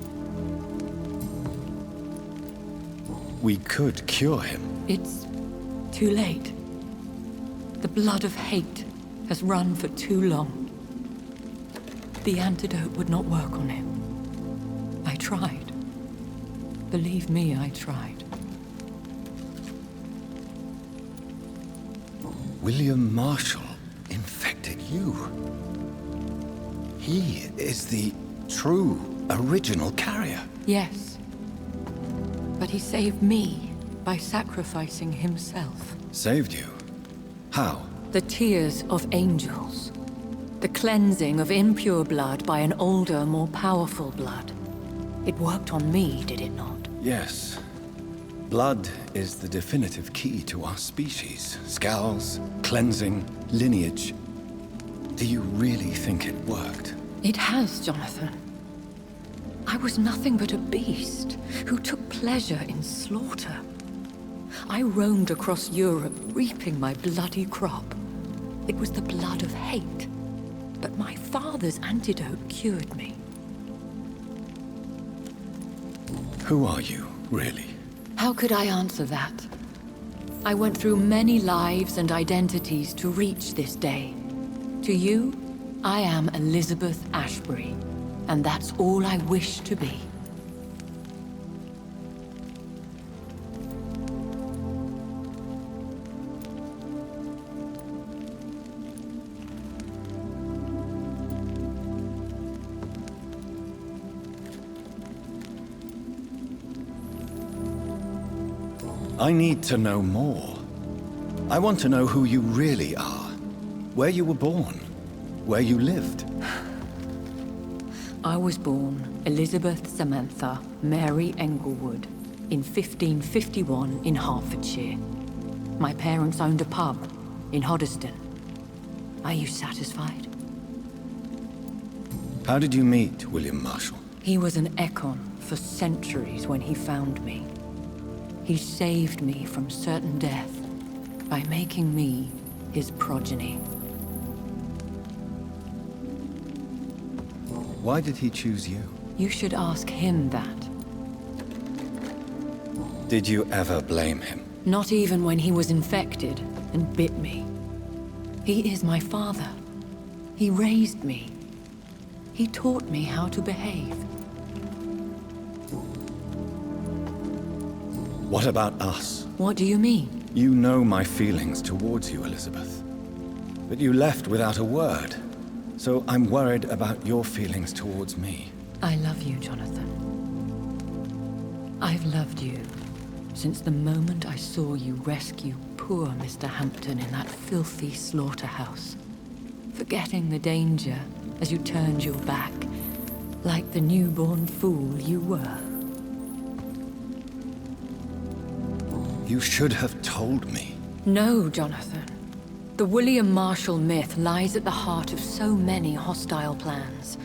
We could cure him. It's too late. The blood of hate has run for too long. The antidote would not work on him. I tried. Believe me, I tried. William Marshall infected you. He is the true, original carrier. Yes. But he saved me by sacrificing himself. Saved you? How? The tears of angels. The cleansing of impure blood by an older, more powerful blood. It worked on me, did it not? Yes. Blood is the definitive key to our species. Scowls, cleansing, lineage. Do you really think it worked? It has, Jonathan. I was nothing but a beast who took pleasure in slaughter. I roamed across Europe, reaping my bloody crop. It was the blood of hate. But my father's antidote cured me. Who are you, really? How could I answer that? I went through many lives and identities to reach this day. To you, I am Elizabeth Ashbury, and that's all I wish to be. I need to know more. I want to know who you really are. Where you were born. Where you lived. I was born Elizabeth Samantha Mary Englewood in 1551 in Hertfordshire. My parents owned a pub in Hoddesdon. Are you satisfied? How did you meet William Marshall? He was an Ekon for centuries when he found me. He saved me from certain death by making me his progeny. Why did he choose you? You should ask him that. Did you ever blame him? Not even when he was infected and bit me. He is my father. He raised me. He taught me how to behave. What about us? What do you mean? You know my feelings towards you, Elizabeth. But you left without a word. So I'm worried about your feelings towards me. I love you, Jonathan. I've loved you since the moment I saw you rescue poor Mr. Hampton in that filthy slaughterhouse, forgetting the danger as you turned your back, like the newborn fool you were. You should have told me. No, Jonathan. The William Marshall myth lies at the heart of so many hostile plans.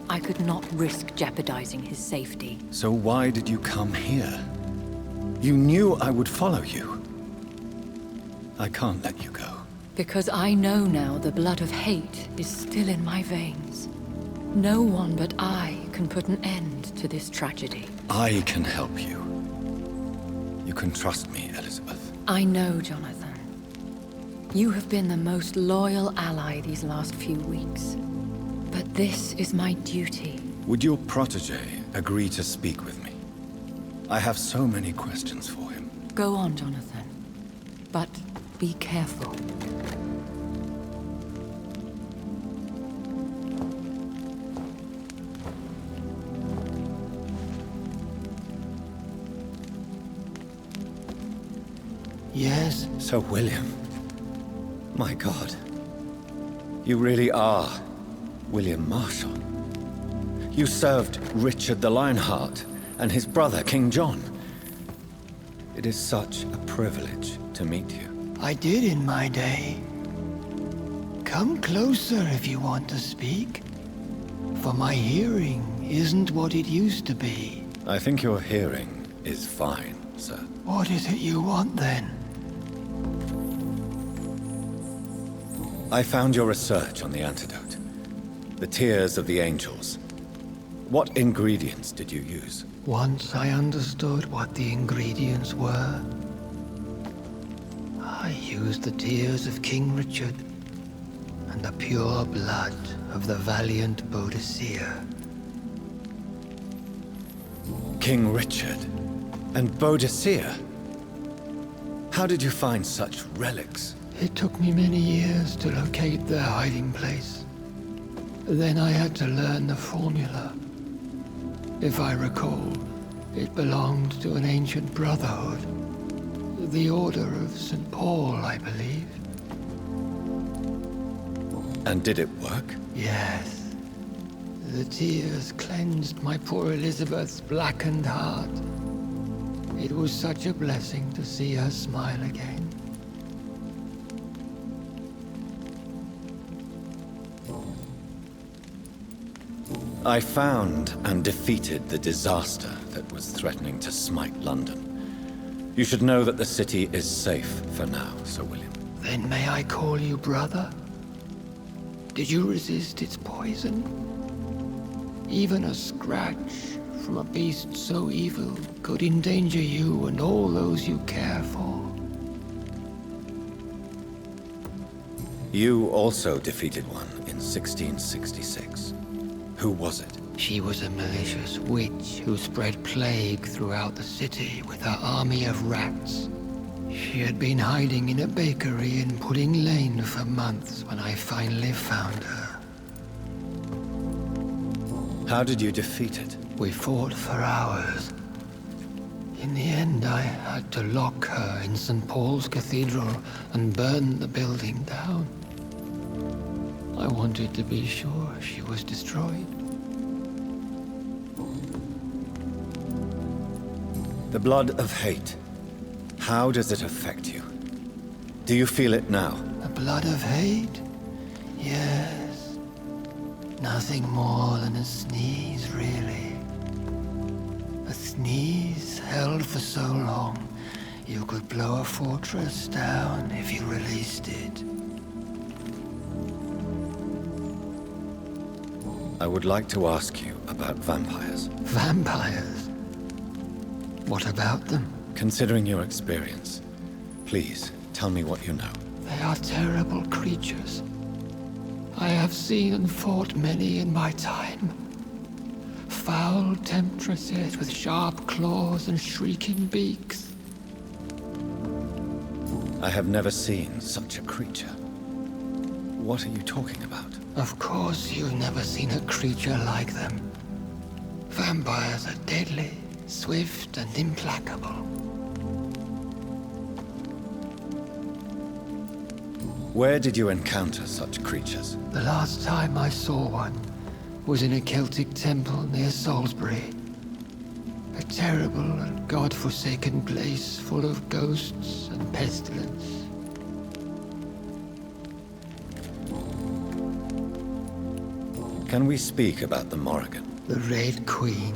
I could not risk jeopardizing his safety. So why did you come here? You knew I would follow you. I can't let you go. Because I know now the blood of hate is still in my veins. No one but I can put an end to this tragedy. I can help you. You can trust me, Elizabeth. I know, Jonathan. You have been the most loyal ally these last few weeks. But this is my duty. Would your protege agree to speak with me? I have so many questions for him. Go on, Jonathan. But be careful. Yes? Sir William. My God. You really are William Marshall. You served Richard the Lionheart and his brother, King John. It is such a privilege to meet you. I did in my day. Come closer if you want to speak. For my hearing isn't what it used to be. I think your hearing is fine, sir. What is it you want then? I found your research on the antidote. The tears of the angels. What ingredients did you use? Once I understood what the ingredients were, I used the tears of King Richard and the pure blood of the valiant Boadicea. King Richard and Boadicea? How did you find such relics? It took me many years to locate their hiding place. Then I had to learn the formula. If I recall, it belonged to an ancient brotherhood. The Order of St. Paul, I believe. And did it work? Yes. The tears cleansed my poor Elizabeth's blackened heart. It was such a blessing to see her smile again. I found and defeated the disaster that was threatening to smite London. You should know that the city is safe for now, Sir William. Then may I call you brother? Did you resist its poison? Even a scratch from a beast so evil could endanger you and all those you care for. You also defeated one in 1666. Who was it? She was a malicious witch who spread plague throughout the city with her army of rats. She had been hiding in a bakery in Pudding Lane for months when I finally found her. How did you defeat it? We fought for hours. In the end, I had to lock her in St. Paul's Cathedral and burn the building down. I wanted to be sure she was destroyed. The blood of hate. How does it affect you? Do you feel it now? The blood of hate? Yes. Nothing more than a sneeze, really. A sneeze held for so long, you could blow a fortress down if you released it. I would like to ask you about vampires. Vampires? What about them? Considering your experience, please tell me what you know. They are terrible creatures. I have seen and fought many in my time. Foul temptresses with sharp claws and shrieking beaks. I have never seen such a creature. What are you talking about? Of course you've never seen a creature like them. Vampires are deadly, swift, and implacable. Where did you encounter such creatures? The last time I saw one was in a Celtic temple near Salisbury. A terrible and god-forsaken place full of ghosts and pestilence. Can we speak about the Morrigan? The Red Queen?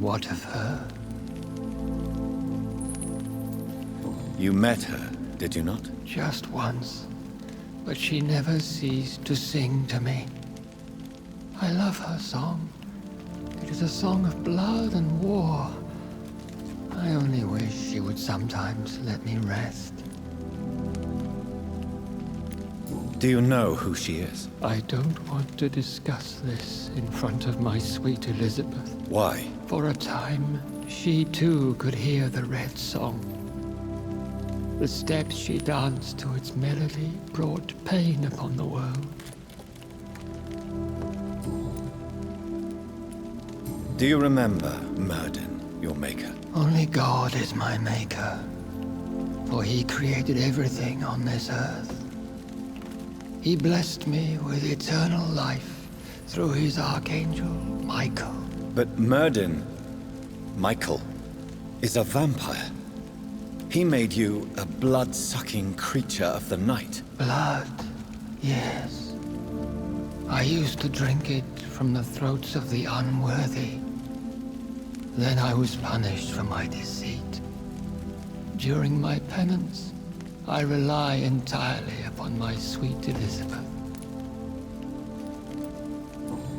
What of her? You met her, did you not? Just once, but she never ceased to sing to me. I love her song. It is a song of blood and war. I only wish she would sometimes let me rest. Do you know who she is? I don't want to discuss this in front of my sweet Elizabeth. Why? For a time, she too could hear the Red Song. The steps she danced to its melody brought pain upon the world. Do you remember Myrddin, your maker? Only God is my maker, for he created everything on this earth. He blessed me with eternal life through his archangel, Michael. But Myrddin, Michael, is a vampire. He made you a blood-sucking creature of the night. Blood, yes. I used to drink it from the throats of the unworthy. Then I was punished for my deceit. During my penance, I rely entirely upon my sweet Elizabeth.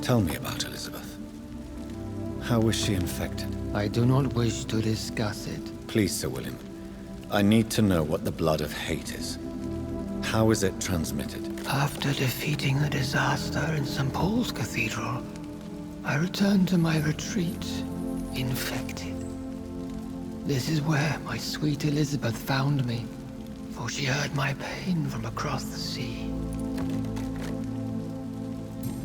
Tell me about Elizabeth. How was she infected? I do not wish to discuss it. Please, Sir William. I need to know what the blood of hate is. How is it transmitted? After defeating the disaster in St. Paul's Cathedral, I returned to my retreat, infected. This is where my sweet Elizabeth found me, for she heard my pain from across the sea.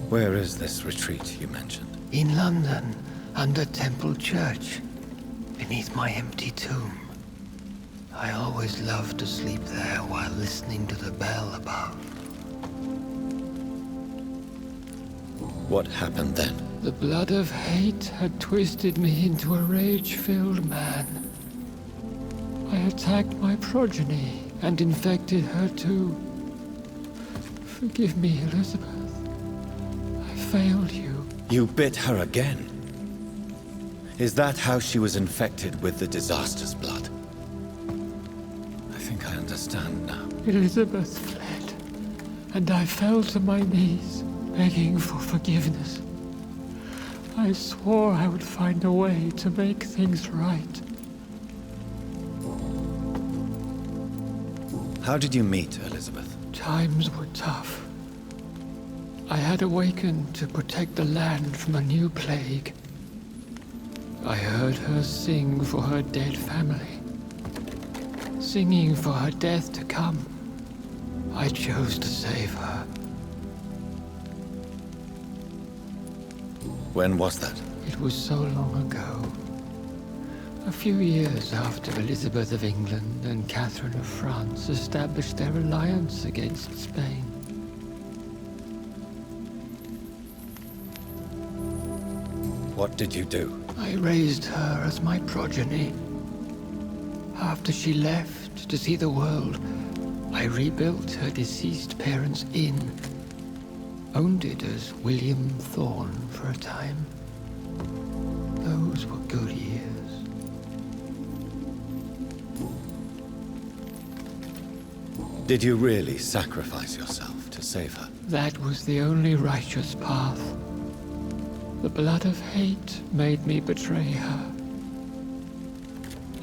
Where is this retreat you mentioned? In London, under Temple Church, beneath my empty tomb. I always loved to sleep there while listening to the bell above. What happened then? The blood of hate had twisted me into a rage-filled man. I attacked my progeny and infected her too. Forgive me, Elizabeth. I failed you. You bit her again? Is that how she was infected with the disaster's blood? I think I understand now. Elizabeth fled, and I fell to my knees, begging for forgiveness. I swore I would find a way to make things right. How did you meet Elizabeth? Times were tough. I had awakened to protect the land from a new plague. I heard her sing for her dead family. Singing for her death to come. I chose to save her. When was that? It was so long ago. A few years after Elizabeth of England and Catherine of France established their alliance against Spain. What did you do? I raised her as my progeny. After she left to see the world, I rebuilt her deceased parents' inn. Owned it as William Thorne for a time. Those were good years. Did you really sacrifice yourself to save her? That was the only righteous path. The blood of hate made me betray her.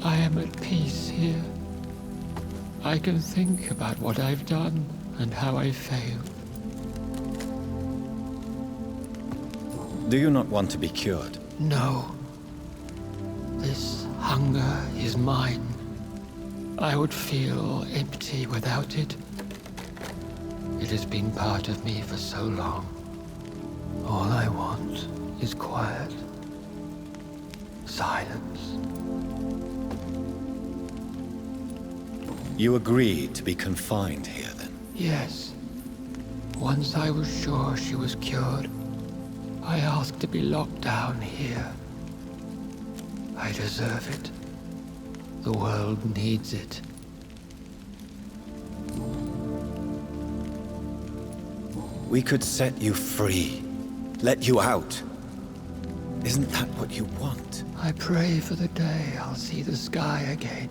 I am at peace here. I can think about what I've done and how I failed. Do you not want to be cured? No. This hunger is mine. I would feel empty without it. It has been part of me for so long. All I want is quiet. Silence. You agreed to be confined here, then? Yes. Once I was sure she was cured, I asked to be locked down here. I deserve it. The world needs it. We could set you free. Let you out. Isn't that what you want? I pray for the day I'll see the sky again.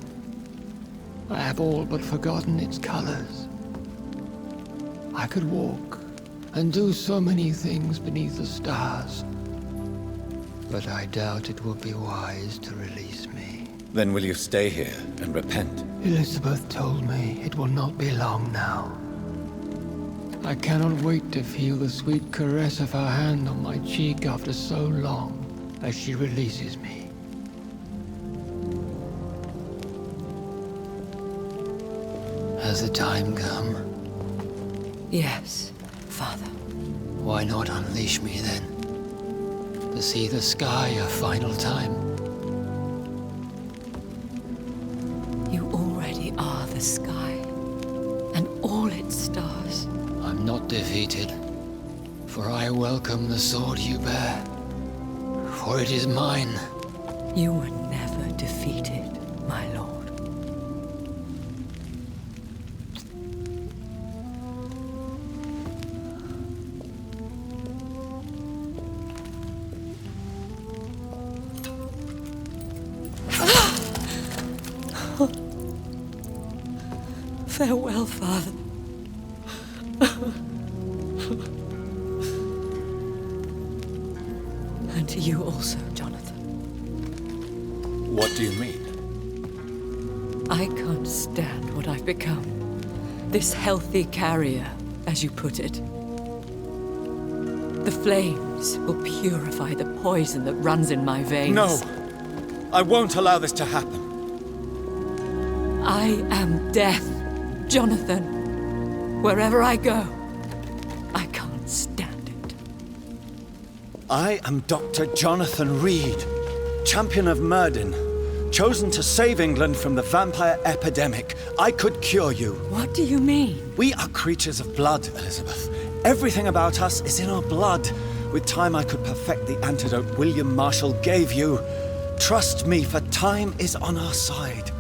I have all but forgotten its colors. I could walk and do so many things beneath the stars. But I doubt it will be wise to release me. Then will you stay here and repent? Elizabeth told me it will not be long now. I cannot wait to feel the sweet caress of her hand on my cheek after so long, as she releases me. Has the time come? Yes, Father. Why not unleash me then? To see the sky a final time? You already are the sky, and all its stars. I'm not defeated, for I welcome the sword you bear, for it is mine. You were never defeated, my lord. Farewell, Father. And to you also, Jonathan. What do you mean? I can't stand what I've become. This healthy carrier, as you put it. The flames will purify the poison that runs in my veins. No! I won't allow this to happen. I am death, Jonathan. Wherever I go, I can't stand it. I am Dr. Jonathan Reed, champion of Myrddin, chosen to save England from the vampire epidemic. I could cure you. What do you mean? We are creatures of blood, Elizabeth. Everything about us is in our blood. With time, I could perfect the antidote William Marshall gave you. Trust me, for time is on our side.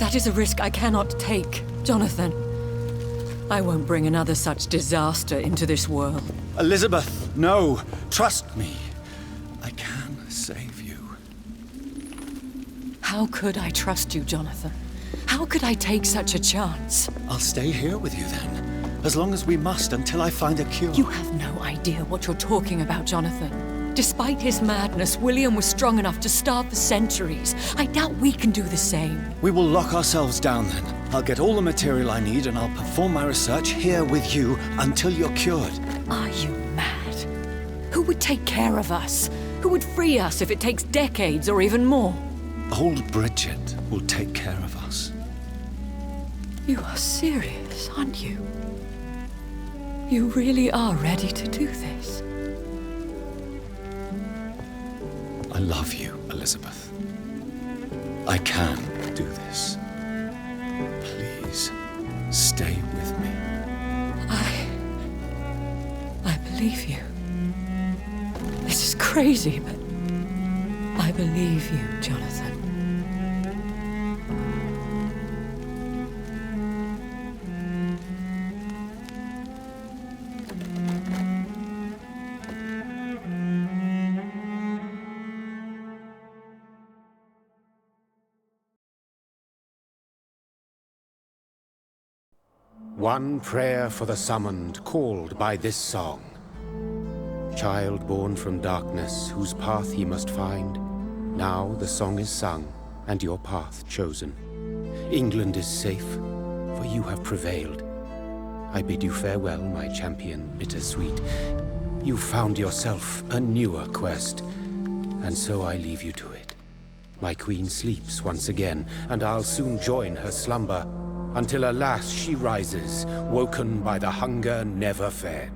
That is a risk I cannot take, Jonathan. I won't bring another such disaster into this world. Elizabeth, no. Trust me. I can save you. How could I trust you, Jonathan? How could I take such a chance? I'll stay here with you then, as long as we must until I find a cure. You have no idea what you're talking about, Jonathan. Despite his madness, William was strong enough to starve for centuries. I doubt we can do the same. We will lock ourselves down then. I'll get all the material I need and I'll perform my research here with you until you're cured. Are you mad? Who would take care of us? Who would free us if it takes decades or even more? Old Bridget will take care of us. You are serious, aren't you? You really are ready to do this? I love you, Elizabeth. I can do this. Please, stay with me. I believe you. This is crazy, but I believe you, Jonathan. One prayer for the summoned, called by this song. Child born from darkness, whose path ye must find. Now the song is sung, and your path chosen. England is safe, for you have prevailed. I bid you farewell, my champion bittersweet. You found yourself a newer quest, and so I leave you to it. My queen sleeps once again, and I'll soon join her slumber, until alas she rises, woken by the hunger never fed.